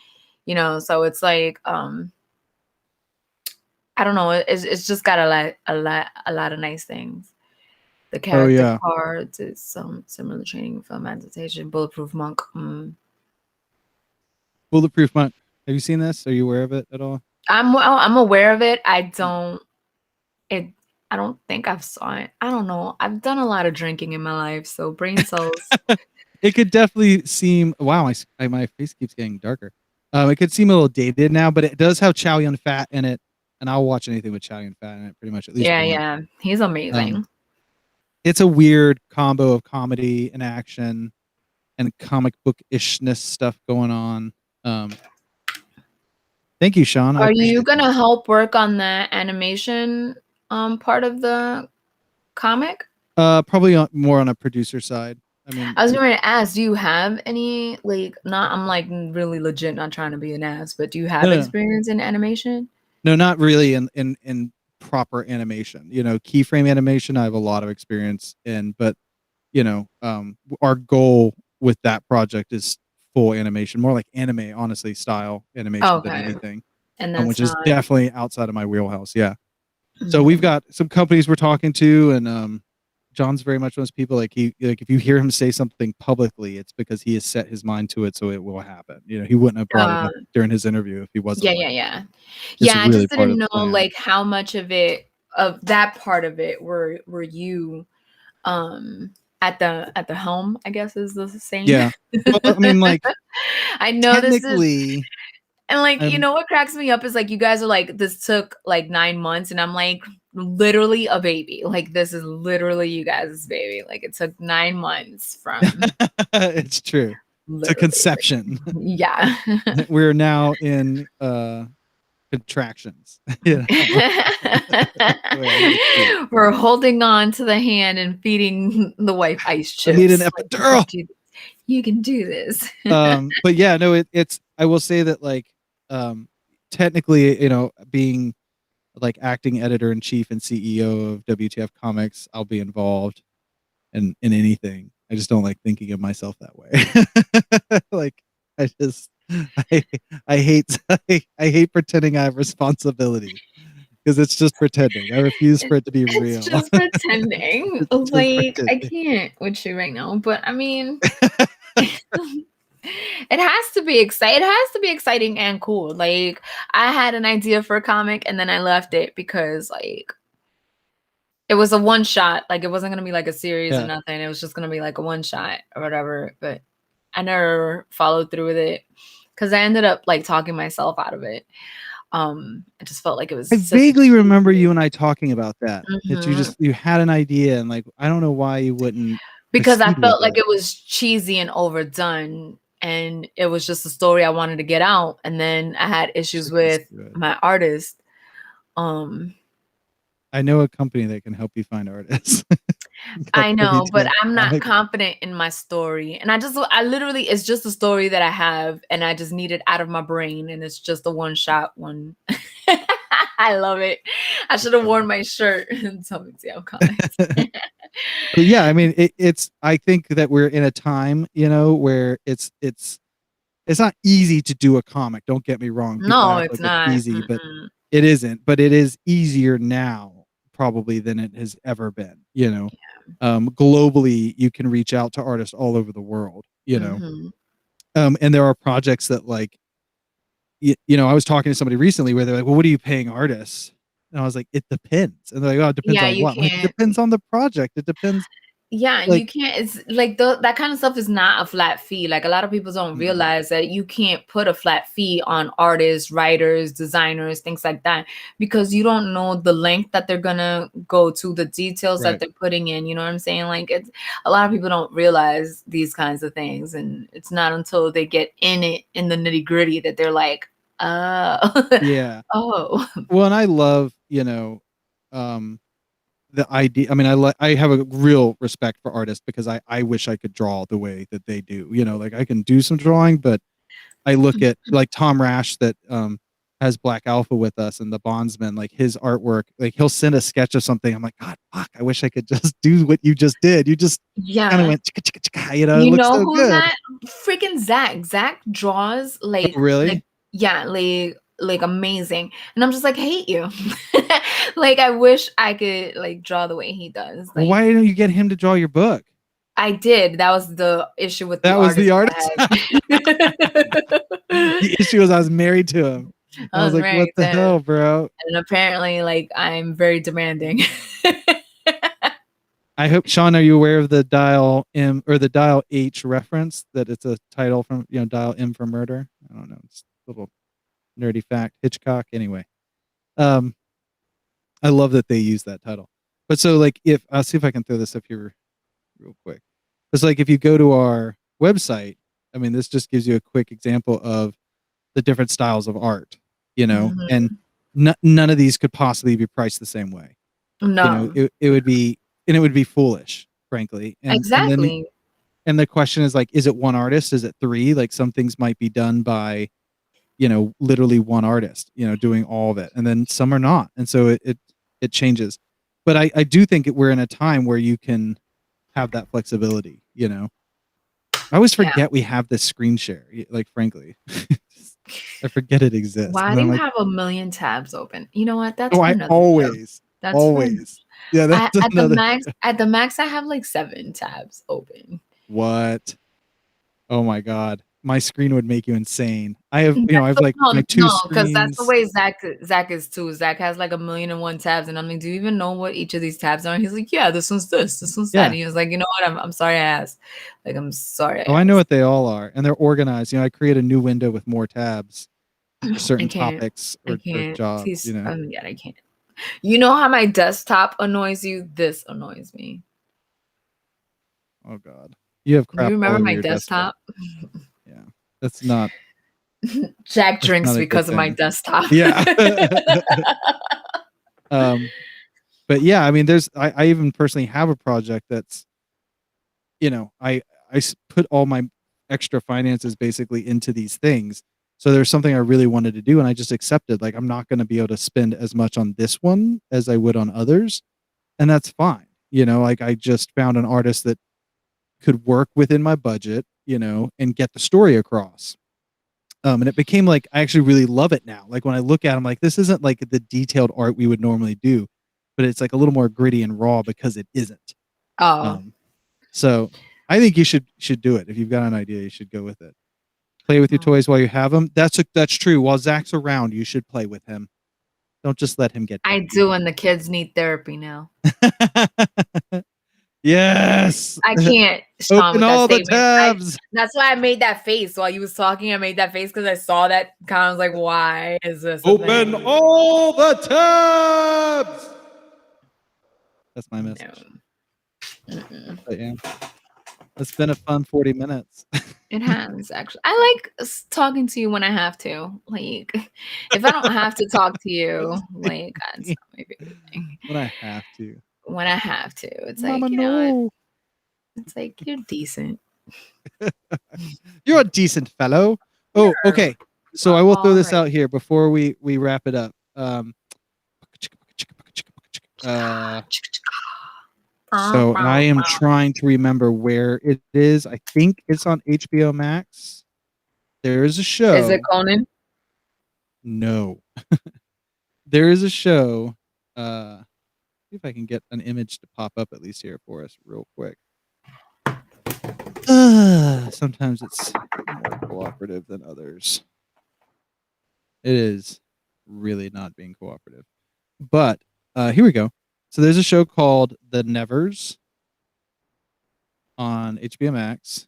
so it's like I don't know, it's just got a lot of nice things. The character cards is some similar training film adaptation. Bulletproof Monk. Bulletproof Monk. Have you seen this? Are you aware of it at all? I'm aware of it. I don't think I've saw it. I don't know. I've done a lot of drinking in my life, so brain cells. It could definitely seem, wow, my face keeps getting darker. It could seem a little dated now, but it does have Chow Yun-fat in it, and I'll watch anything with Chow Yun-fat in it pretty much, at least. Yeah, he's amazing. It's a weird combo of comedy and action and comic book-ishness stuff going on. Thank you, Sean. Are you gonna help work on the animation part of the comic? Probably more on a producer side. I mean, I was going to ask, do you have any, like, I'm like really legit not trying to be an ass, but do you have experience in animation? No, not really in proper animation. Keyframe animation, I have a lot of experience in, but our goal with that project is full animation, more like anime, honestly, style animation than anything, and which is definitely outside of my wheelhouse. Yeah. So we've got some companies we're talking to, and John's very much one of those people, like, if you hear him say something publicly, it's because he has set his mind to it, so it will happen. He wouldn't have brought it up during his interview if he wasn't. Yeah. I just didn't know like how much of that part of it were you at the helm, I guess is the same. Yeah. Well, I mean, like, I know this is, and like, what cracks me up is like, you guys are like, this took like 9 months, and I'm like, literally a baby. Like, this is literally you guys' baby. Like, it took 9 months from it's true to conception. Yeah. We're now in contractions. We're holding on to the hand and feeding the wife ice chips. I need an epidural. You can do this. But yeah, no, it's, I will say that, like, technically, being like acting editor-in-chief and CEO of WTF Comics, I'll be involved in anything. I just don't like thinking of myself that way. Like, I hate pretending I have responsibility, because it's just pretending. I refuse for it to be real. It's just pretending. I can't with you right now, but I mean, it has to be exciting. It has to be exciting and cool. Like, I had an idea for a comic, and then I left it because, like, it was a one shot. Like, it wasn't gonna be like a series or nothing. It was just gonna be like a one shot or whatever. But I never followed through with it because I ended up like talking myself out of it. I just felt like it was. I vaguely remember you and I talking about that. That you had an idea, and like, I don't know why you wouldn't. Because I felt like it was cheesy and overdone, and it was just a story I wanted to get out. And then I had issues with my artist. I know a company that can help you find artists. I know, but I'm not confident in my story. And I literally, it's just a story that I have and I just need it out of my brain. And it's just a one-shot one. I love it. I should have worn my shirt in some exam comics. Yeah, I mean, I think that we're in a time, where it's not easy to do a comic. Don't get me wrong. People No, act it's like not. it's easy, but it isn't. But it is easier now, probably, than it has ever been. Yeah. Globally, you can reach out to artists all over the world. And there are projects that, like, I was talking to somebody recently where they're like, "Well, what are you paying artists?" And I was like, "It depends." And they're like, "Oh, it depends on what?" I'm like, "It depends on the project. It depends." Yeah, you can't. It's like that kind of stuff is not a flat fee. Like a lot of people don't realize that you can't put a flat fee on artists, writers, designers, things like that, because you don't know the length that they're gonna go to, the details that they're putting in. You know what I'm saying? Like a lot of people don't realize these kinds of things, and it's not until they get in it in the nitty gritty that they're like, yeah, oh. Well, and I love, the idea. I mean, I have a real respect for artists because I wish I could draw the way that they do. Like I can do some drawing, but I look at like Tom Rash that has Black Alpha with us and the Bondsman, like his artwork, like he'll send a sketch of something. I'm like, God, fuck, I wish I could just do what you just did. You just kind of went, it looks so good. That? Freaking Zach. Zach draws like, really? Like amazing, and I'm just like, hate you. Like I wish I could like draw the way he does. Well, why don't you get him to draw your book? I did. That was the issue with the artist. The issue was I was married to him. I was like, what the hell, bro? And apparently, like, I'm very demanding. I hope, Sean, are you aware of the Dial M or the Dial H reference? That it's a title from, Dial M for Murder. I don't know. It's a little nerdy fact. Hitchcock. Anyway, I love that they use that title. But so, like, if I'll see if I can throw this up here real quick. It's like if you go to our website, I mean, this just gives you a quick example of the different styles of art, and none of these could possibly be priced the same way. No, it would be foolish, frankly. Exactly. And the question is, like, is it one artist? Is it three? Like, some things might be done by, literally one artist, doing all of it, and then some are not, and so it changes. But I do think we're in a time where you can have that flexibility. I always forget we have this screen share. Like, frankly, I forget it exists. Why do you have a million tabs open? You know what? That's always. Yeah, that's at the max I have like 7 tabs open. What? Oh my God. My screen would make you insane. I have, I have like my 2 screens. Because that's the way Zach is too. Zach has like 1,000,001 tabs, and I'm like, do you even know what each of these tabs are? And he's like, yeah, this one's this one's that. And he was like, you know what? I'm sorry I asked. Like, I'm sorry. I know what they all are, and they're organized. I create a new window with more tabs for certain topics or jobs. Yeah, I can't. You know how my desktop annoys you? This annoys me. Oh God. You have crap. You remember my desktop? Yeah, that's not. Jack drinks because of my desktop. Yeah. But yeah, I mean, I even personally have a project that's, I put all my extra finances basically into these things. So there's something I really wanted to do, and I just accepted, like, I'm not going to be able to spend as much on this one as I would on others, and that's fine. Like, I just found an artist that could work within my budget, and get the story across. And it became like, I actually really love it now. Like, when I look at them, like, this isn't like the detailed art we would normally do, but it's like a little more gritty and raw because it isn't. So I think you should do it. If you've got an idea, you should go with it. Play with your toys while you have them. That's true. While Zach's around, you should play with him. Don't just let him get. I do, and the kids need therapy now. Yes. I can't. Sean, open all the tabs. That's why I made that face while you was talking. I made that face because I saw that kind of was like, why is this? Open all the tabs. That's my message. No. But yeah, it's been a fun 40 minutes. It has, actually. I like talking to you when I have to. Like, if I don't have to talk to you, like, that's not my favorite thing. When I have to. when I have to. It's Mama, like, you no. know, it's like you're decent. You're a decent fellow. Oh, okay. So I will throw this out here before we wrap it up. So I am trying to remember where it is. I think it's on HBO Max. There is a show. Is it Conan? No. There is a show. See if I can get an image to pop up at least here for us real quick. Sometimes it's more cooperative than others. It is really not being cooperative. But here we go. So there's a show called The Nevers on HBO Max.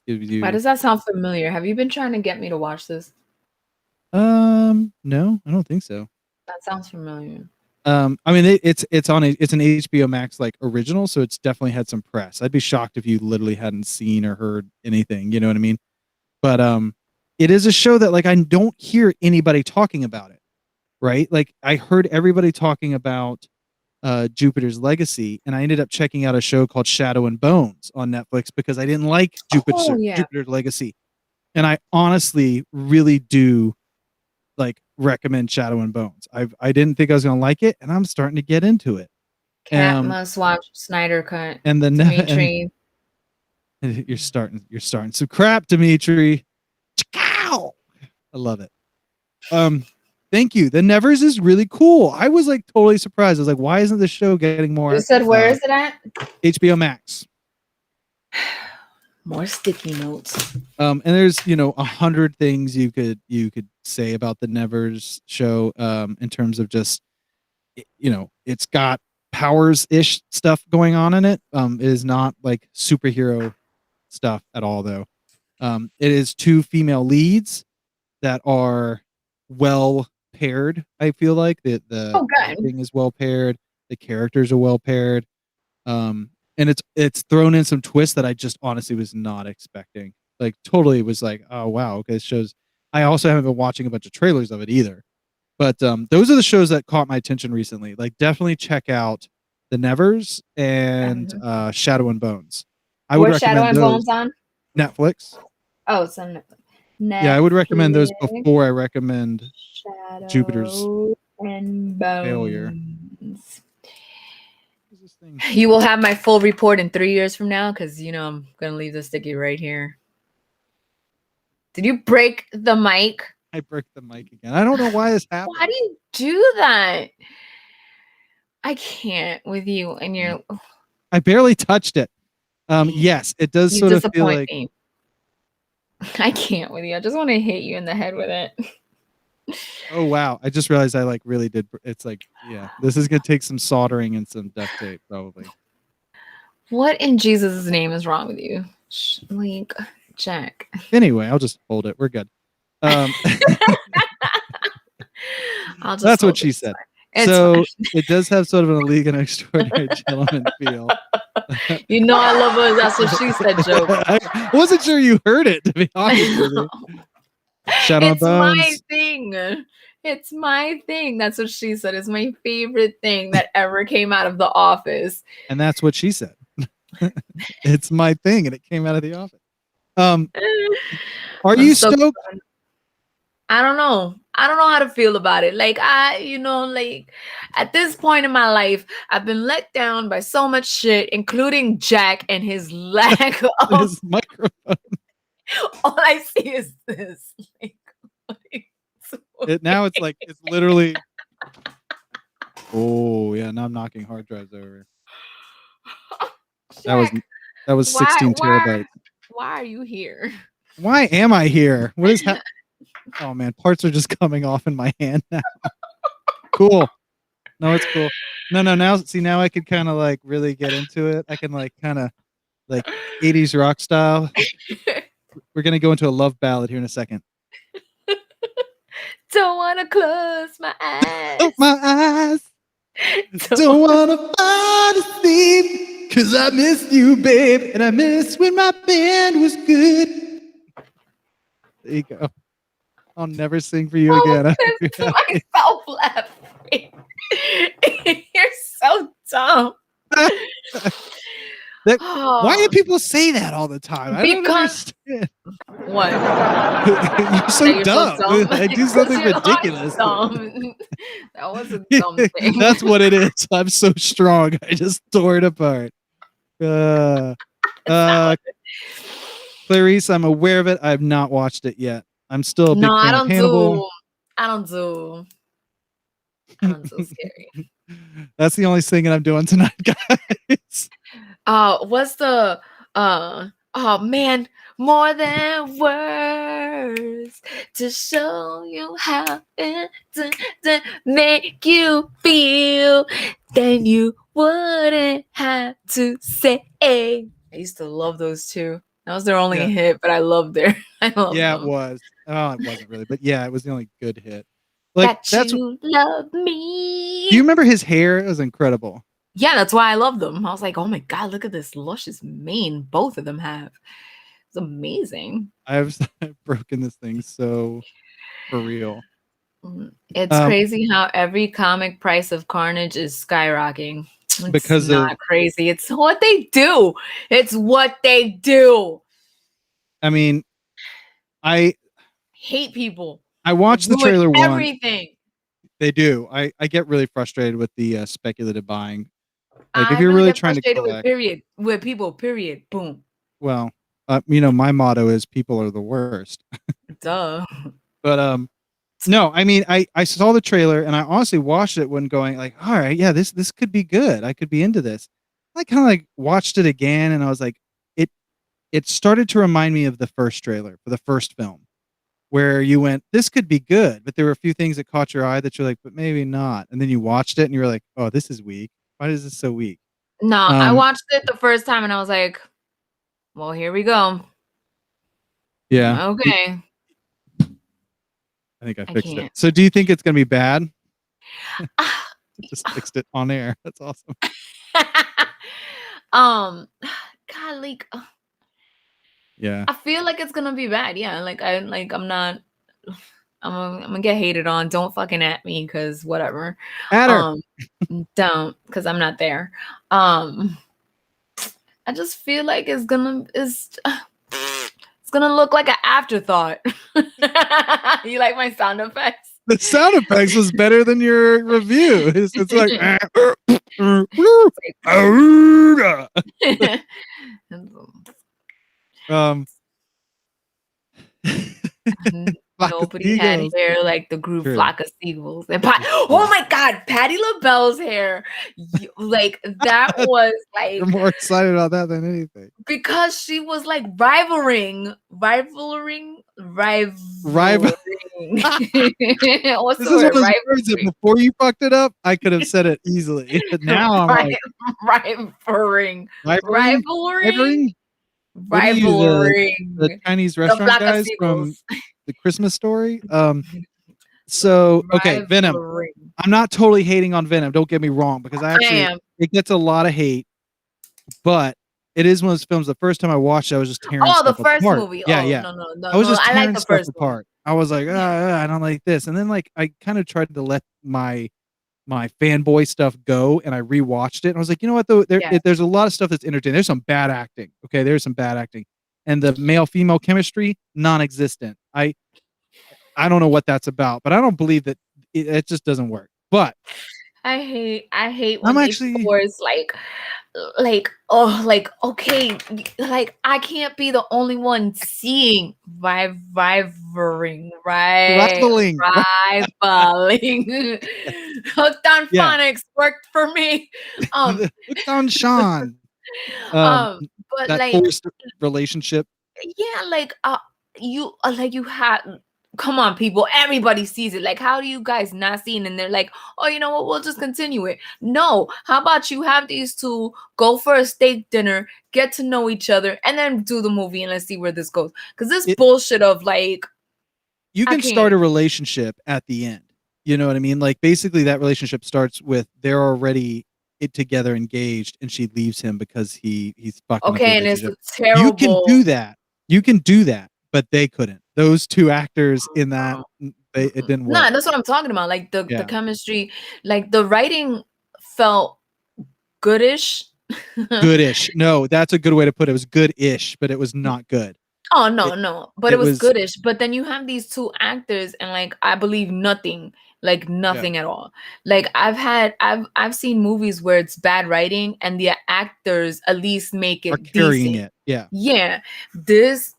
Why does that sound familiar? Have you been trying to get me to watch this? No, I don't think so. That sounds familiar. I mean, it's an HBO Max like original, so it's definitely had some press. I'd be shocked if you literally hadn't seen or heard anything. You know what I mean? But it is a show that like I don't hear anybody talking about it, right? Like I heard everybody talking about Jupiter's Legacy, and I ended up checking out a show called Shadow and Bones on Netflix because I didn't like Jupiter's Legacy, and I honestly really do like recommend Shadow and Bones. I didn't think I was gonna like it, and I'm starting to get into it. Cat must watch Snyder Cut. And the Dimitri. And you're starting some crap, Dimitri. I love it. Thank you. The Nevers is really cool. I was like totally surprised. I was like, why isn't the show getting more? You said where is it at? HBO Max. More sticky notes. And there's 100 things you could say about the Nevers show in terms of just it's got powers-ish stuff going on in it. It is not like superhero stuff at all though. It is two female leads that are well paired. I feel like the acting is well paired, the characters are well paired. And it's thrown in some twists that I just honestly was not expecting. Like totally was like, oh wow, okay, this shows. I also haven't been watching a bunch of trailers of it either. But those are the shows that caught my attention recently. Like definitely check out The Nevers and Shadow and Bones. I would recommend Shadow and Bones on? Netflix. Oh, it's on Netflix. Yeah, I would recommend those before I recommend Jupiter's and Bones. Failure. You will have my full report in 3 years from now because I'm gonna leave the sticky right here. Did you break the mic? I broke the mic again. I don't know why this happened. Why do you do that? I can't with you and your. I barely touched it. Yes, it does sort of feel like. Me. I can't with you. I just want to hit you in the head with it. Oh wow! I just realized I like really did. It's like, yeah, this is gonna take some soldering and some duct tape probably. What in Jesus' name is wrong with you, like Jack? Anyway, I'll just hold it. We're good. I'll just that's what she said. So it does have sort of an League of Extraordinary Gentlemen feel. I love her. That's what she said, joke. I wasn't sure you heard it, to be honest with you. Shadow and Bones. My thing. It's my thing. That's what she said. It's my favorite thing that ever came out of The Office. And that's what she said. It's my thing, and it came out of The Office. Are you stoked? I don't know. I don't know how to feel about it. Like like at this point in my life, I've been let down by so much shit, including Jack and his lack of his microphone. All I see is this. Now it's like it's literally. Oh yeah! Now I'm knocking hard drives over. Jack, that was 16 terabytes. Why are you here? Why am I here? What is happening? Oh man, parts are just coming off in my hand now. Cool. No, it's cool. No. Now I could kind of like really get into it. I can like kind of like 80s rock style. We're gonna go into a love ballad here in a second. Don't wanna close my eyes. Close my eyes. Don't wanna fall asleep, 'cause I miss you, babe, and I miss when my band was good. There you go. I'll never sing for you again. Myself laughing. You're so dumb. Why do people say that all the time? I don't understand. What? You're so dumb. So dumb. I do something ridiculous. Dumb. That was a dumb thing. That's what it is. I'm so strong. I just tore it apart. Clarice, I'm aware of it. I have not watched it yet. I'm still a big fan of Hannibal. I don't do scary. That's the only singing I'm doing tonight, guys. What's the oh man, more than words to show you how it to make you feel, then you wouldn't have to say. I used to love those two. That was their only hit, but I loved them. It was. Oh, it wasn't really, but yeah, it was the only good hit. That's you love me. Do you remember his hair? It was incredible. Yeah, that's why I love them. I was like, oh my God, look at this luscious mane both of them have. It's amazing. I've broken this thing so for real. It's crazy how every comic price of Carnage is skyrocketing. It's because not crazy. It's what they do. It's what they do. I mean, I hate people. I watched the trailer once. Everything. They do. I get really frustrated with the speculative buying. Like if you're really trying to collect, with people, period. Boom. Well, my motto is people are the worst. Duh. But no, I mean, I saw the trailer and I honestly watched it when going like, all right, yeah, this could be good. I could be into this. I kind of like watched it again and I was like, it started to remind me of the first trailer for the first film, where you went, this could be good, but there were a few things that caught your eye that you're like, but maybe not. And then you watched it and you were like, oh, this is weak. Why is this so weak? No, I watched it the first time and I was like, well, here we go. Yeah. Okay. I think I fixed it. So do you think it's going to be bad? Just fixed it on air. That's awesome. God, like, yeah. I feel like it's gonna be bad. Yeah, I'm gonna get hated on. Don't fucking at me, cause whatever. At her. Don't, cause I'm not there. I just feel like it's gonna look like an afterthought. You like my sound effects? The sound effects was better than your review. It's like nobody had hair like the group Flock of Seagulls. And oh my God, Patti LaBelle's hair. Like that was like you're more excited about that than anything. Because she was like rivaling. What's this is one of those words that before you fucked it up, I could have said it easily. But now I'm like rivaling. The Chinese restaurant guys from The Christmas Story. So okay, Venom. I'm not totally hating on Venom. Don't get me wrong, because it gets a lot of hate, but it is one of those films. The first time I watched it, I was just tearing. Oh, the first apart. movie. Yeah, oh, yeah. No. I was just tearing like the stuff first apart. I was like, I don't like this, and then like I kind of tried to let my fanboy stuff go, and I rewatched it, and I was like, you know what? Though there's a lot of stuff that's entertaining. There's some bad acting. Okay, there's some bad acting, and the male-female chemistry non-existent. I don't know what that's about, but I don't believe that it just doesn't work. But I hate when they force okay, like I can't be the only one seeing rivaling. Hooked on phonics worked for me. Hooked on Sean. But that like forced relationship. Yeah, like you had. Come on, people. Everybody sees it. Like, how do you guys not see it? And they're like, oh, you know what? We'll just continue it. No. How about you have these two go for a steak dinner, get to know each other, and then do the movie and let's see where this goes. Because this bullshit of like... You can start a relationship at the end. You know what I mean? Like, basically, that relationship starts with they're already together, engaged, and she leaves him because he's fucking. Okay, and it's terrible. You can do that. You can do that, but they couldn't. Those two actors in that, it didn't work. Nah, that's what I'm talking about. Like the chemistry, like the writing felt goodish, Goodish. No, that's a good way to put it. It was good-ish, but it was not good. Oh no, but it was goodish. But then you have these two actors, and like I believe nothing, like nothing at all. Like I've seen movies where it's bad writing, and the actors at least make it carrying decent. it. Yeah. This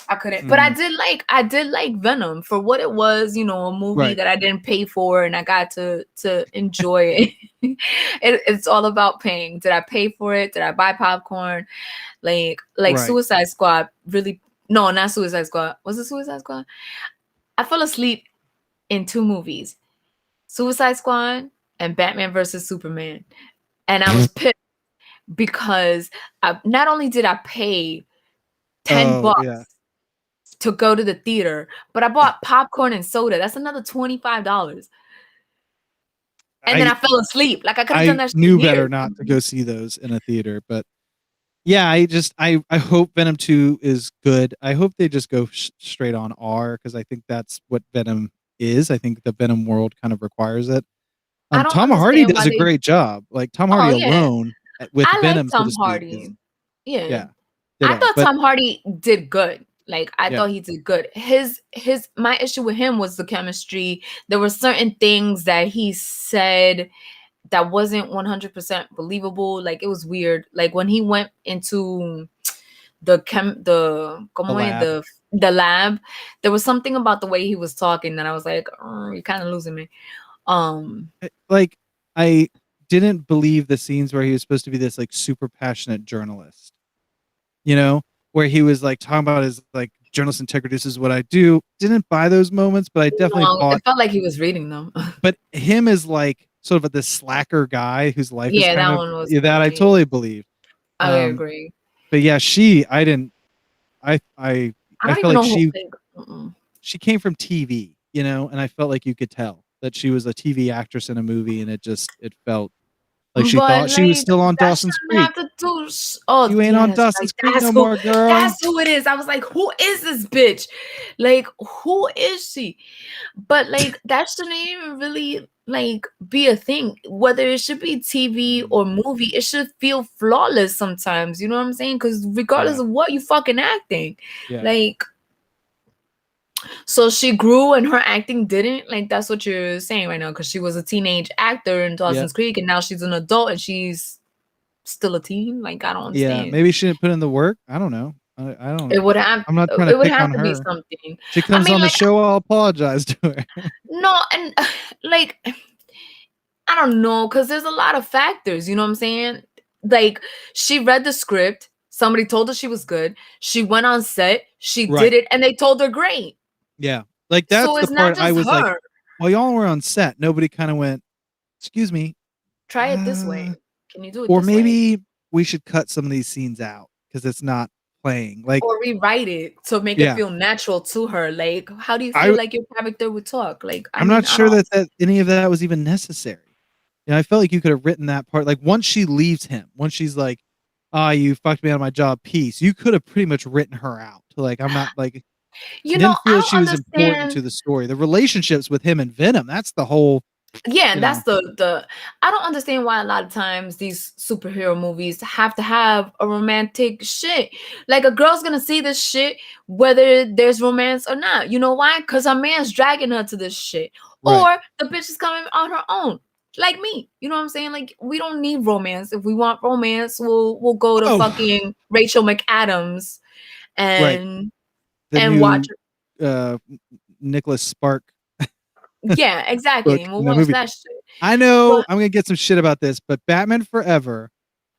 I couldn't. But I did like Venom for what it was, you know, a movie that I didn't pay for, and I got to enjoy it. It's all about paying. Did I pay for it? Did I buy popcorn? Like Suicide Squad really, no, not Suicide Squad. Was it Suicide Squad? I fell asleep in two movies, Suicide Squad and Batman versus Superman. And I was pissed because not only did I pay $10 to go to the theater, but I bought popcorn and soda. That's another $25. And then I fell asleep. Like I could have done that shit knew here. better not to go see those in a theater, but yeah, I hope Venom 2 is good. I hope they just go straight on R, because I think that's what Venom is. I think the Venom world kind of requires it. Tom Hardy does a great job. Like Tom Hardy alone with Venom. Like Tom Hardy. Yeah. I thought Tom Hardy did good. Like I thought he did good. My issue with him was the chemistry. There were certain things that he said that wasn't 100% believable. Like it was weird. Like when he went into the lab, there was something about the way he was talking that I was like, you're kind of losing me. Like I didn't believe the scenes where he was supposed to be this like super passionate journalist, you know, where he was like talking about his like journalist integrity. This is what I do. Didn't buy those moments, but I definitely bought. It felt like he was reading them. But him as like sort of this slacker guy whose life is that one was that I totally believe. I agree. But yeah, I felt like she came from TV, you know, and I felt like you could tell that she was a TV actress in a movie, and it felt like she thought she was still on Dawson's Creek. You ain't on Dawson's Creek no more, girl. That's who it is. I was like, who is this bitch? Like, who is she? But like, that shouldn't even really like be a thing. Whether it should be TV or movie, it should feel flawless sometimes. You know what I'm saying? Because regardless of what you fucking acting, like. So she grew and her acting didn't? Like, that's what you're saying right now, because she was a teenage actor in Dawson's Creek, and now she's an adult and she's still a teen? Like, I don't understand. Yeah, maybe she didn't put in the work. I don't know. I don't know. It would have. I'm not trying to pick on her. Be something. She comes on the show, I'll apologize to her. No, and like, I don't know, because there's a lot of factors, you know what I'm saying? Like, she read the script, somebody told her she was good, she went on set, she did it, and they told her great. Yeah, like that's the part I was like, while y'all were on set, nobody kind of went, excuse me, try it this way. Can you do it or this maybe way? We should cut some of these scenes out because it's not playing. Like, or rewrite it to make it feel natural to her. Like, how do you feel like your character would talk? Like, I'm not sure that any of that was even necessary. I felt like you could have written that part. Like, once she leaves him, once she's like, you fucked me out of my job, peace. You could have pretty much written her out. Like, I'm not like. You know, didn't feel she was important to the story. The relationships with him and Venom, that's the whole. Yeah, that's the. I don't understand why a lot of times these superhero movies have to have a romantic shit. Like, a girl's gonna see this shit whether there's romance or not. You know why? Because her man's dragging her to this shit, or the bitch is coming on her own. Like me, you know what I'm saying? Like, we don't need romance. If we want romance, we'll go to fucking Rachel McAdams and. And watch Nicholas Spark. Yeah, exactly. And we'll watch that shit. I know I'm gonna get some shit about this, but Batman Forever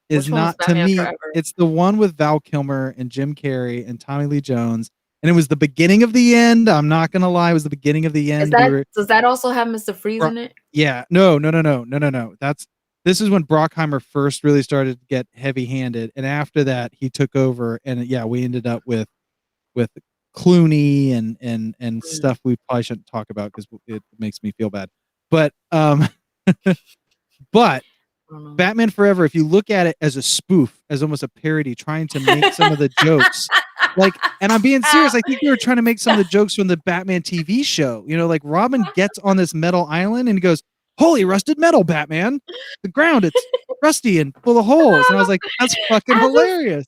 is not to me. It's the one with Val Kilmer and Jim Carrey and Tommy Lee Jones, and it was the beginning of the end. I'm not gonna lie, it was the beginning of the end. Does that also have Mr. Freeze in it? Yeah. No. This is when Brockheimer first really started to get heavy-handed, and after that he took over, and we ended up with Clooney and stuff we probably shouldn't talk about because it makes me feel bad. But Batman Forever, if you look at it as a spoof, as almost a parody, trying to make some of the jokes, like, and I'm being serious, I think they were trying to make some of the jokes from the Batman TV show. You know, like Robin gets on this metal island and he goes, holy rusted metal, Batman. The ground, it's rusty and full of holes. And I was like, that's fucking hilarious.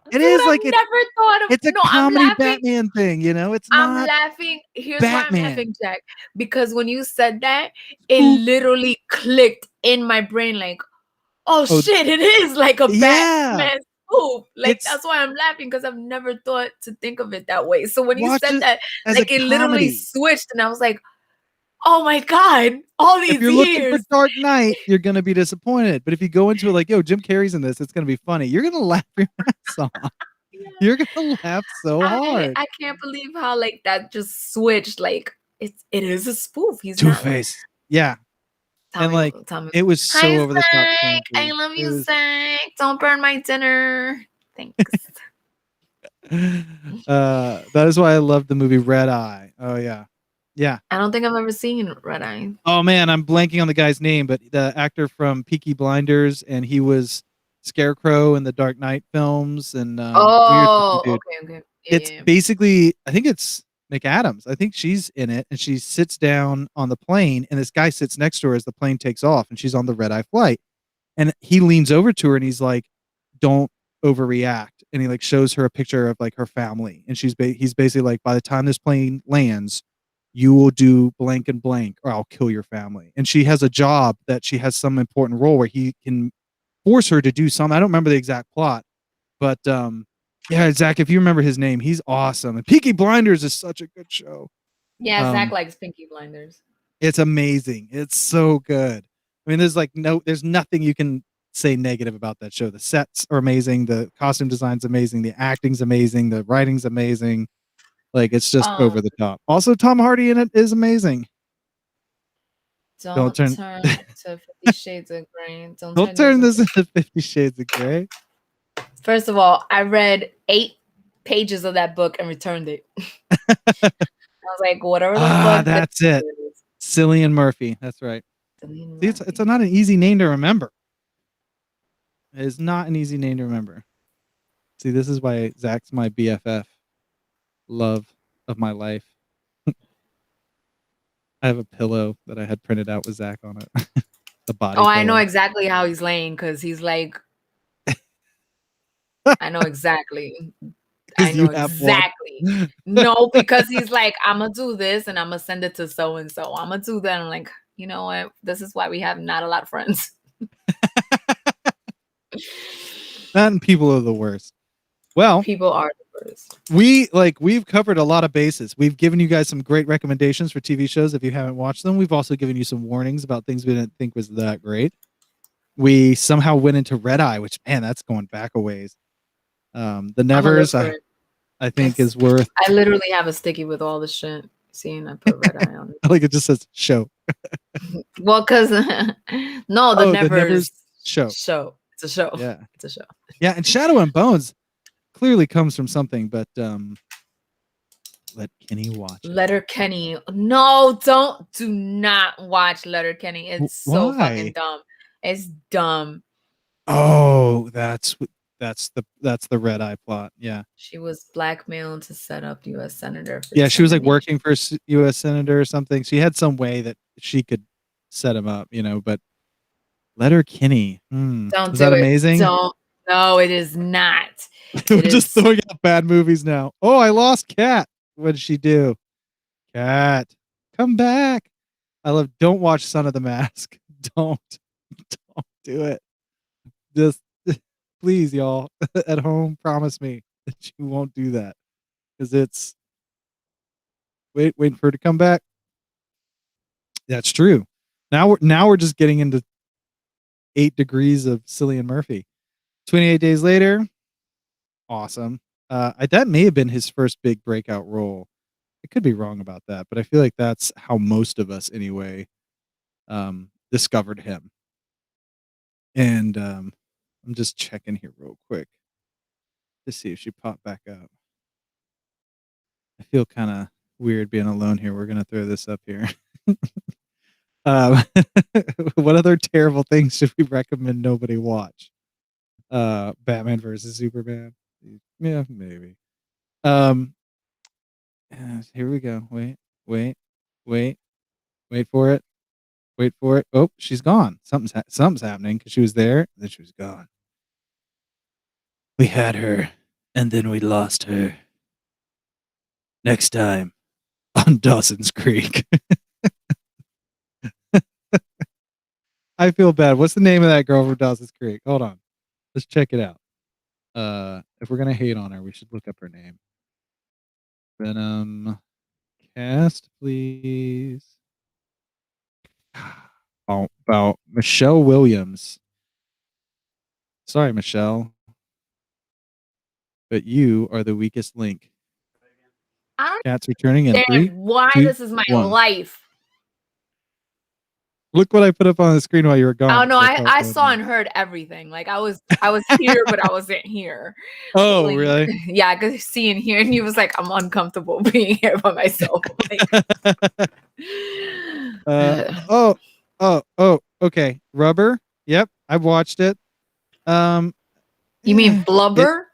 It is like I've never thought of. It's a comedy Batman thing, you know. It's not. I'm laughing. Here's Batman. why I'm laughing, Jack. Because when you said that, it literally clicked in my brain. Like, oh shit, it is like a Batman spoof. Like that's why I'm laughing because I've never thought to think of it that way. So when you said that, like it literally switched, and I was like, oh my god, all these years. If you're looking for Dark Knight, you're gonna be disappointed. But if you go into it like, yo, Jim Carrey's in this, it's gonna be funny. You're gonna laugh your ass off. Yeah. You're gonna laugh so hard. I can't believe how like that just switched. Like it is a spoof. He's Two-Face. Yeah. And like it was so over the top. I love you, Zach. Don't burn my dinner. Thanks. That is why I love the movie Red Eye. Oh yeah. Yeah. I don't think I've ever seen Red Eye. Oh man, I'm blanking on the guy's name, but the actor from Peaky Blinders, and he was Scarecrow in the Dark Knight films, and okay. Yeah, it's basically, I think it's McAdams. I think she's in it, and she sits down on the plane, and this guy sits next to her as the plane takes off, and she's on the red eye flight, and he leans over to her, and he's like, "Don't overreact," and he like shows her a picture of like her family, and he's basically like, "By the time this plane lands, you will do blank and blank, or I'll kill your family." And she has a job that she has some important role where he can force her to do something. I don't remember the exact plot, but yeah, Zach, if you remember his name, he's awesome. And Peaky Blinders is such a good show. Yeah, Zach likes Peaky Blinders. It's amazing. It's so good. I mean, there's nothing you can say negative about that show. The sets are amazing. The costume design's amazing. The acting's amazing. The writing's amazing. Like, it's just over the top. Also, Tom Hardy in it is amazing. Don't turn to 50 Shades of Grey. Don't turn this into 50 Shades of Grey. First of all, I read 8 pages of that book and returned it. I was like, whatever the fuck. That's it. Cillian Murphy. That's right. See, it's not an easy name to remember. It is not an easy name to remember. See, this is why Zach's my BFF. Love of my life. I have a pillow that I had printed out with Zach on it. The body. Oh, I know exactly how he's laying because he's like, I know exactly. I know exactly. No, because he's like, I'm gonna do this and I'm gonna send it to so and so. I'm gonna do that. I'm like, you know what? This is why we have not a lot of friends. And people are the worst. Well, people are the worst. We've covered a lot of bases. We've given you guys some great recommendations for TV shows if you haven't watched them. We've also given you some warnings about things we didn't think was that great. We somehow went into Red Eye, which, man, that's going back a ways. The Nevers, I think, is worth. I literally have a sticky with all the shit. Seeing I put Red Eye on it. I like it just says show. Well, because no, the Nevers show. It's a show. Yeah, it's a show. Yeah, and Shadow and Bones clearly comes from something, but let Kenny watch it. Letterkenny. No, do not watch Letterkenny. It's so fucking dumb. It's dumb. Oh, that's the Red Eye plot. Yeah. She was blackmailed to set up U.S. Senator. Yeah, she was like working for U.S. Senator or something. She had some way that she could set him up, you know, but Letterkenny. Don't is that amazing? No, it is not. We're just throwing out bad movies now. Oh, I lost Cat. What did she do? Cat, come back. Don't watch Son of the Mask. Don't do it. Just please, y'all at home, promise me that you won't do that. Because it's waiting for her to come back. That's true. Now we're just getting into 8 degrees of Cillian Murphy. 28 Days Later. Awesome. That may have been his first big breakout role. I could be wrong about that, but I feel like that's how most of us anyway discovered him. And I'm just checking here real quick to see if she popped back up. I feel kind of weird being alone here. We're going to throw this up here. What other terrible things should we recommend nobody watch? Batman versus Superman. Yeah, maybe. Here we go. Wait for it. Wait for it. Oh, she's gone. Something's happening because she was there, and then she was gone. We had her, and then we lost her. Next time on Dawson's Creek. I feel bad. What's the name of that girl from Dawson's Creek? Hold on. Let's check it out. If we're gonna hate on her, we should look up her name. Venom cast, please. About Michelle Williams. Sorry, Michelle, but you are the weakest link. Cat's returning in 3, why 2, this is my 1. life. Look what I put up on the screen while you were gone. Oh no, I saw and heard everything. Like I was here, but I wasn't here. Oh, like, really? Yeah, I could see and hear, and he was like, "I'm uncomfortable being here by myself." Okay. Rubber. Yep, I've watched it. You mean Blubber?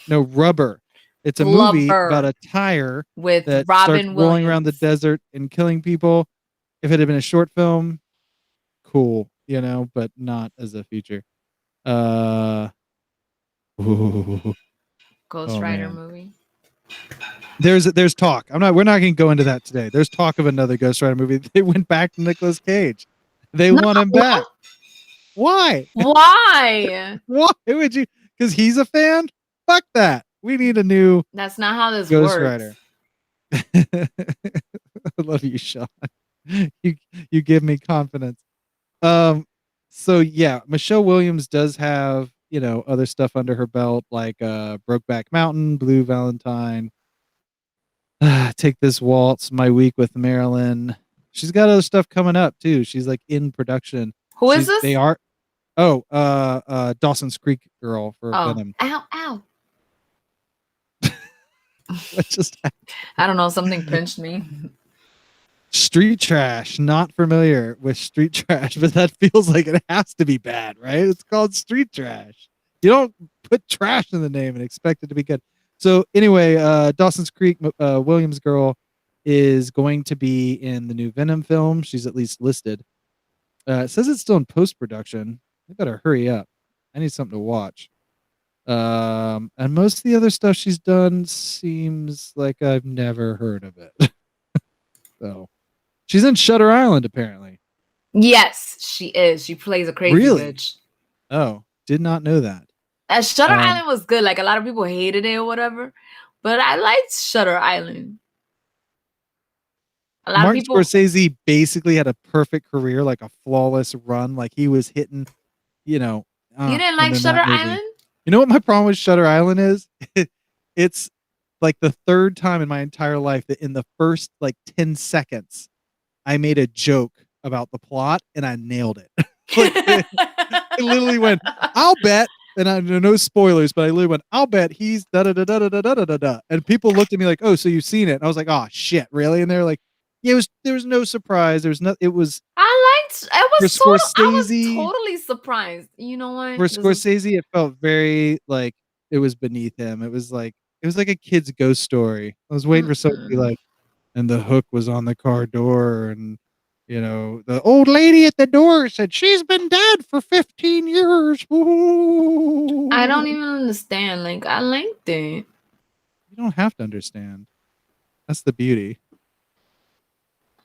No, Rubber. It's a movie about a tire with that Robin starts rolling around the desert and killing people. If it had been a short film, cool, but not as a feature. Ghost Rider movie. There's talk. We're not going to go into that today. There's talk of another Ghost Rider movie. They went back to Nicolas Cage. They want him back. Why? Why? Why would you? Because he's a fan? Fuck that. We need a new. That's not how this Ghost works. Rider. I love you, Sean. You give me confidence. So yeah, Michelle Williams does have other stuff under her belt, like Brokeback Mountain, Blue Valentine, Take This Waltz, My Week with Marilyn. She's got other stuff coming up too. She's like in production. Who is this? They are. Dawson's Creek girl for Venom. Ow. What just happened? I don't know. Something pinched me. Street Trash. Not familiar with Street Trash, but that feels like it has to be bad, right? It's called Street Trash. You don't put trash in the name and expect it to be good. So anyway, Dawson's Creek Williams girl is going to be in the new Venom film. She's at least listed. It says it's still in post-production. They better hurry up. I need something to watch. And most of the other stuff she's done seems like I've never heard of it. So she's in Shutter Island, apparently. Yes, she is. She plays a crazy bitch. Oh, did not know that. Shutter Island was good. Like a lot of people hated it or whatever, but I liked Shutter Island. Martin Scorsese basically had a perfect career, like a flawless run. Like he was hitting, you didn't like Shutter Island? You know what my problem with Shutter Island is? It's like the third time in my entire life that in the first like 10 seconds, I made a joke about the plot and I nailed it. I literally went, I'll bet, and I know no spoilers, but I literally went, I'll bet he's da da da da da da da da da. And people looked at me like, oh, so you've seen it? And I was like, oh shit, really? And they're like, yeah, there was no surprise. There was no. It was. I was Scorsese. Totally surprised. You know what? For Scorsese, it felt very like it was beneath him. It was like a kid's ghost story. I was waiting for someone to be like, and the hook was on the car door, and the old lady at the door said she's been dead for 15 years. Ooh. I don't even understand. Like I liked it. You don't have to understand. That's the beauty.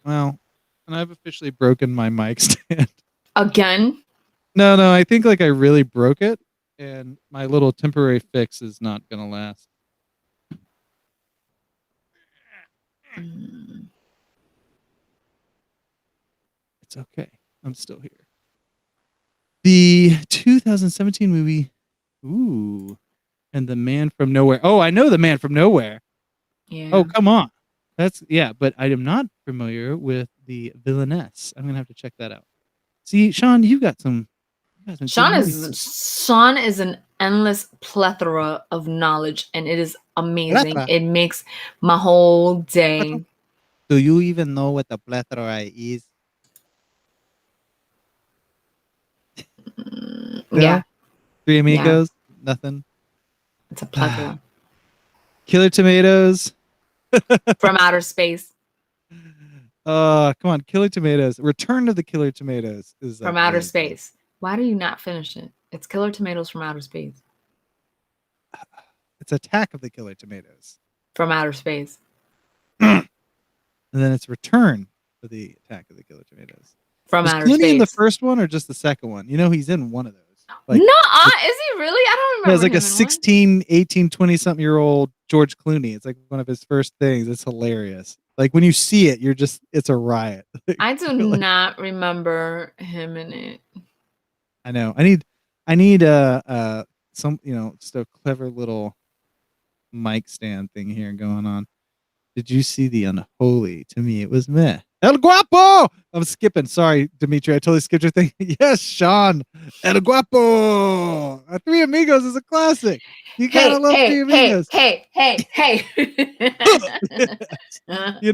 Well, and I've officially broken my mic stand. Again? No, I think like I really broke it, and my little temporary fix is not gonna last. It's okay. I'm still here. The 2017 movie, and The Man from Nowhere. Oh, I know The Man from Nowhere. Yeah. Oh, come on. But I am not familiar with the villainess. I'm gonna have to check that out. See, Sean, you've got some. Sean is an endless plethora of knowledge, and it is amazing. It makes my whole day. Do you even know what a plethora is? Yeah. Three Amigos? Yeah. Nothing. It's a plethora. Killer Tomatoes. From outer space. Come on, Killer Tomatoes. Return of the Killer Tomatoes is from outer space. Why do you not finish it? It's Killer Tomatoes from outer space. It's Attack of the Killer Tomatoes from outer space. And then it's Return of the Attack of the Killer Tomatoes. From Was outer Clooney space. in the first one or just the second one? You know, he's in one of those. Like, no, is he really? I don't remember. Yeah, it's like a 16, 18, 20-something year old George Clooney. It's like one of his first things. It's hilarious. Like when you see it, it's a riot. I do not remember him in it. I know. I need some, just a clever little mic stand thing here going on. Did you see the unholy? To me, it was meh. El Guapo! I'm skipping. Sorry, Dimitri. I totally skipped your thing. Yes, Sean. El Guapo! Three Amigos is a classic. You gotta love Three Amigos. Hey. You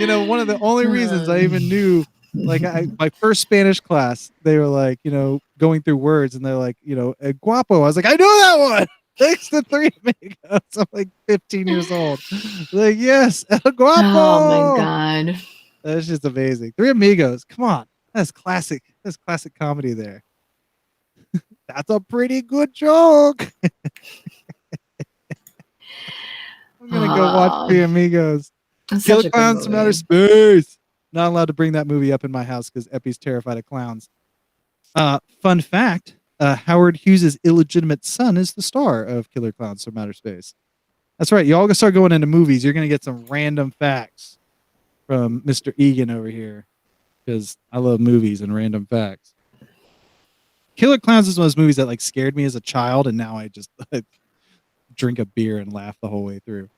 know, one of the only reasons I even knew, like, my first Spanish class, they were like, going through words, and they're like, El Guapo. I was like, I know that one. Thanks to Three Amigos. I'm like 15 years old. Like, yes, El Guapo. Oh my God. That's just amazing. Three Amigos. Come on. That's classic. That's classic comedy there. That's a pretty good joke. I'm going to go watch Three Amigos. Killer Clowns from Outer Space. Not allowed to bring that movie up in my house because Epi's terrified of clowns. Fun fact. Howard Hughes' illegitimate son is the star of Killer Clowns from Outer Space. That's right. Y'all gonna start going into movies. You're going to get some random facts from Mr. Egan over here because I love movies and random facts. Killer Clowns is one of those movies that like scared me as a child, and now I just drink a beer and laugh the whole way through.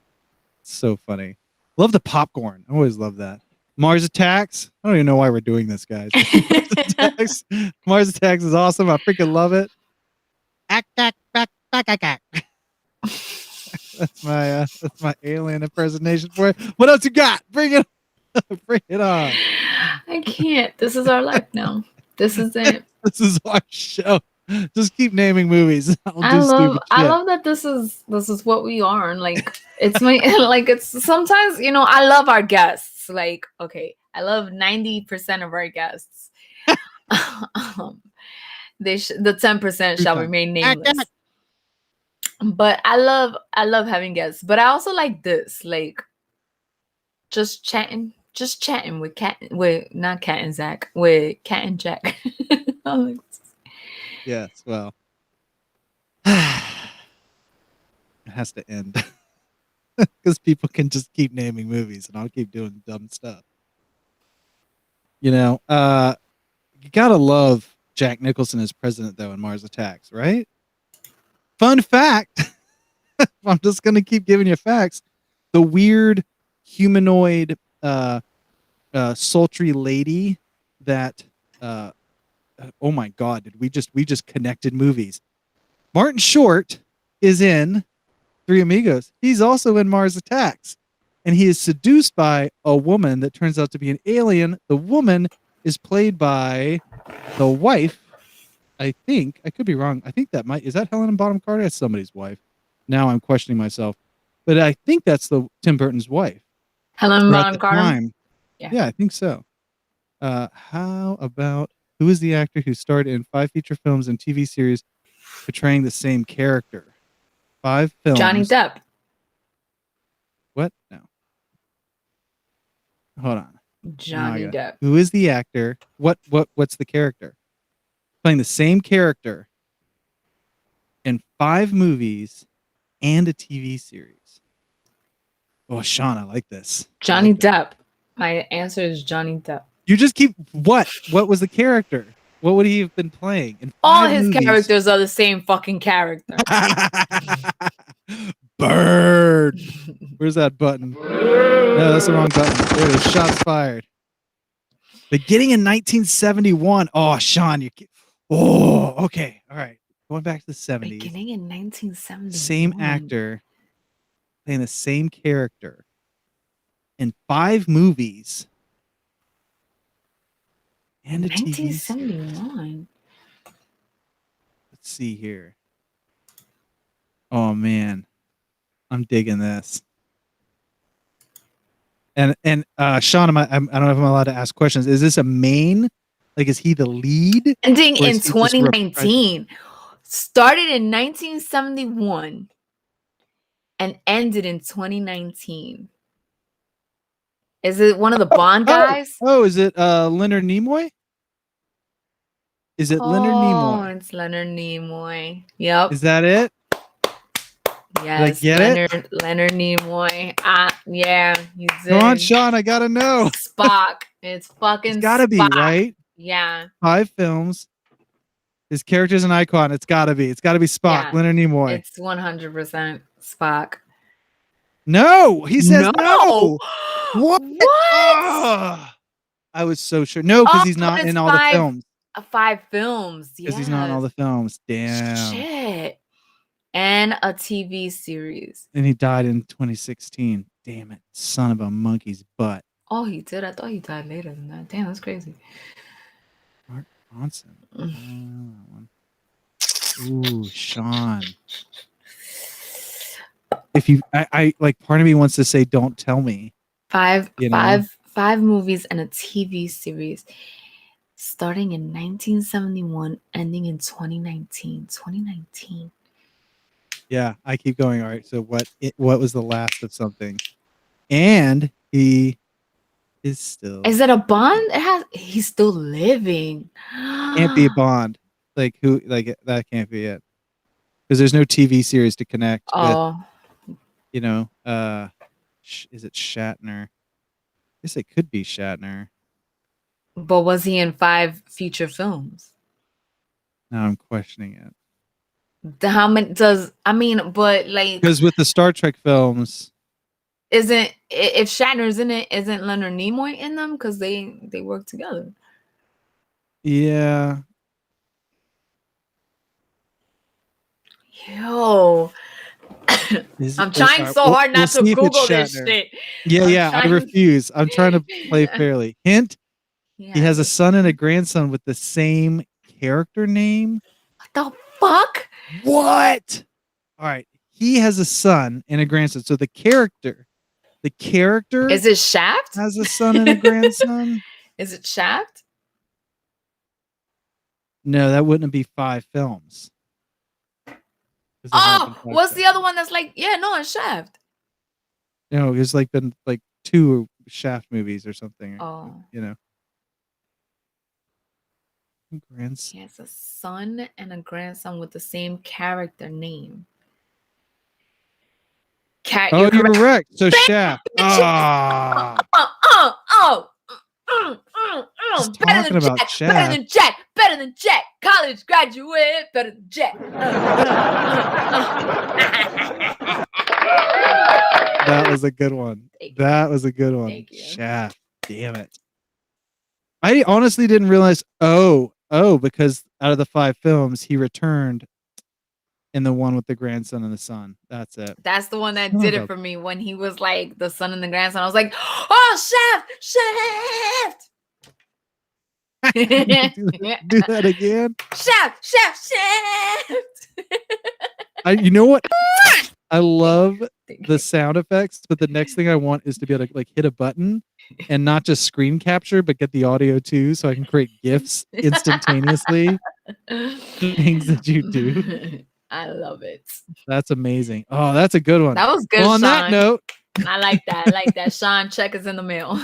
It's so funny. Love the popcorn. I always love that. Mars Attacks. I don't even know why we're doing this, guys. Mars Attacks is awesome. I freaking love it. That's my alien impersonation for it. What else you got? Bring it on. I can't. This is our life now. This is it. This is our show. Just keep naming movies. I love that this is what we are, and like it's my like it's sometimes I love our guests. Like, okay, I love 90% of our guests. The 10% shall remain nameless. But I love having guests. But I also like this, like just chatting with not Cat and Zach, with Cat and Jack. Yes, well, it has to end because people can just keep naming movies, and I'll keep doing dumb stuff. You gotta love Jack Nicholson as president, though, in Mars Attacks, right? Fun fact. I'm just gonna keep giving you facts. The weird humanoid, sultry lady that. Oh my God! We just connected movies. Martin Short is in Three Amigos. He's also in Mars Attacks, and he is seduced by a woman that turns out to be an alien. The woman is played by the wife. I think I could be wrong. I think is that Helena Bonham Carter? That's somebody's wife. Now I'm questioning myself, but I think that's Tim Burton's wife. Helena Bonham Carter. Yeah, I think so. How about? Who is the actor who starred in 5 feature films and TV series portraying the same character? 5 films. Johnny Depp. What? No. Hold on. Johnny Depp. Who is the actor? What's the character? Playing the same character in 5 movies and a TV series. Oh, Sean, I like this. Johnny Depp. My answer is Johnny Depp. You just keep what? What was the character? What would he have been playing? In all his characters are the same fucking character. Bird. Where's that button? No, that's the wrong button. There it is. Shots fired. Beginning in 1971. Oh, Sean, okay. All right. Going back to the 70s. Beginning in 1971. Same actor playing the same character in 5 movies. And a 1971. Let's see here. Oh man, I'm digging this. And Sean, I don't know if I'm allowed to ask questions. Is this a main? Like, is he the lead? Ending in 2019. Started in 1971 and ended in 2019. Is it one of the Bond guys? Oh, is it Leonard Nimoy? Is it Leonard Nimoy? Oh, it's Leonard Nimoy. Yep. Is that it? Yes, Did I get it? Leonard Nimoy. Yeah, you did. Come on, Sean, I gotta know. Spock. It's fucking. It's gotta be, right? Yeah. 5 films. His character's an icon. It's gotta be. It's gotta be Spock. Yeah. Leonard Nimoy. It's 100% Spock. No, he says no. What? What? I was so sure. No, because he's not in all the films. 5 films. Because he's not in all the films. Damn. Shit. And a TV series. And he died in 2016. Damn it. Son of a monkey's butt. Oh, he did? I thought he died later than that. Damn, that's crazy. Mark Ronson. Ooh, Sean. If you, I like, part of me wants to say, don't tell me. 5 movies and a TV series. Starting in 1971, ending in 2019. 2019. Yeah, I keep going. All right. So what was the last of something? And he is still. Is it a Bond? He's still living. Can't be a Bond. Like who? Like that can't be it. Because there's no TV series to connect with. You know, is it Shatner? I guess it could be Shatner. But was he in 5 feature films? Now I'm questioning it. How many but like, because with the Star Trek films, if Shatner's in it, isn't Leonard Nimoy in them? Because they work together. Yeah. Yo, I'm trying so hard not to Google this shit. Yeah, I refuse. I'm trying to play fairly. Hint: he has a son and a grandson with the same character name. What the fuck? What? All right. He has a son and a grandson. So the character is it Shaft? Has a son and a grandson. Is it Shaft? No, that wouldn't be 5 films. Oh, what's the other one that's like? Yeah, no, it's Shaft. No, it's like been like 2 Shaft movies or something. Oh, you know. He has a son and a grandson with the same character name. You're correct. So Shaft. Better than Jack. Shaft. Better than Jack. Better than Jack. College graduate. Better than Jack. That was a good one. That was a good one. Thank you. Shaft. Damn it. I honestly didn't realize. Because out of the 5 films, he returned in the one with the grandson and the son. That's it. That's the one that did it for me when he was like the son and the grandson. I was like, oh, Shaft. Do that again. Shaft. You know what? I love the sound effects, but the next thing I want is to be able to like hit a button and not just screen capture, but get the audio too, so I can create GIFs instantaneously. Things that you do. I love it. That's amazing. Oh, that's a good one. That was good. Well, on Sean. that note, I like that. Sean, check is in the mail.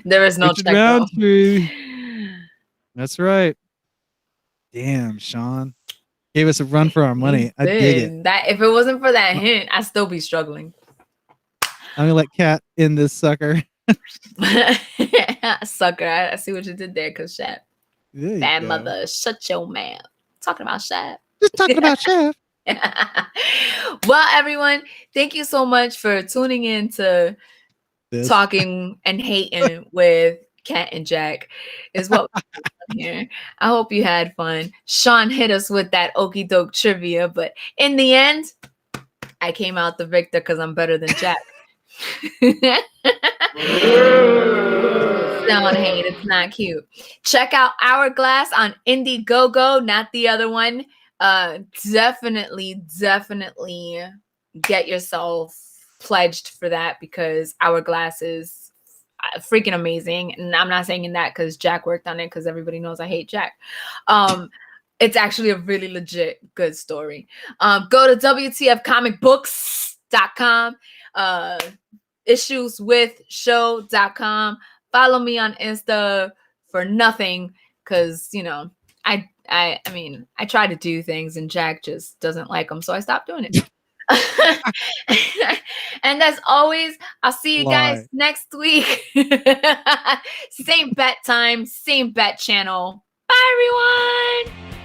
There is no check. That's right. Damn, Sean. Gave us a run for our money. I dig it. That if it wasn't for that hint, I'd still be struggling. I'm gonna let Kat in this sucker. Sucker. I see what you did there, cause Shaft. Bad mother, shut your mouth. Talking about Shaft. Just talking about Shaft. Well, everyone, thank you so much for tuning in to Talking and Hating with Kat and Jack. Is what we're doing here. I hope you had fun. Sean hit us with that okie doke trivia, but in the end, I came out the victor because I'm better than Jack. Don't hate, it's not cute. Check out Hourglass on Indiegogo, not the other one. Definitely get yourself pledged for that because Hourglass is freaking amazing. And I'm not saying that because Jack worked on it, because everybody knows I hate Jack. It's actually a really legit good story. Go to WTFcomicbooks.com, issueswithshow.com. Follow me on Insta for nothing, because, you know, I mean, I try to do things and Jack just doesn't like them, so I stopped doing it. And as always, I'll see you guys next week. Same bet time, same bet channel. Bye, everyone.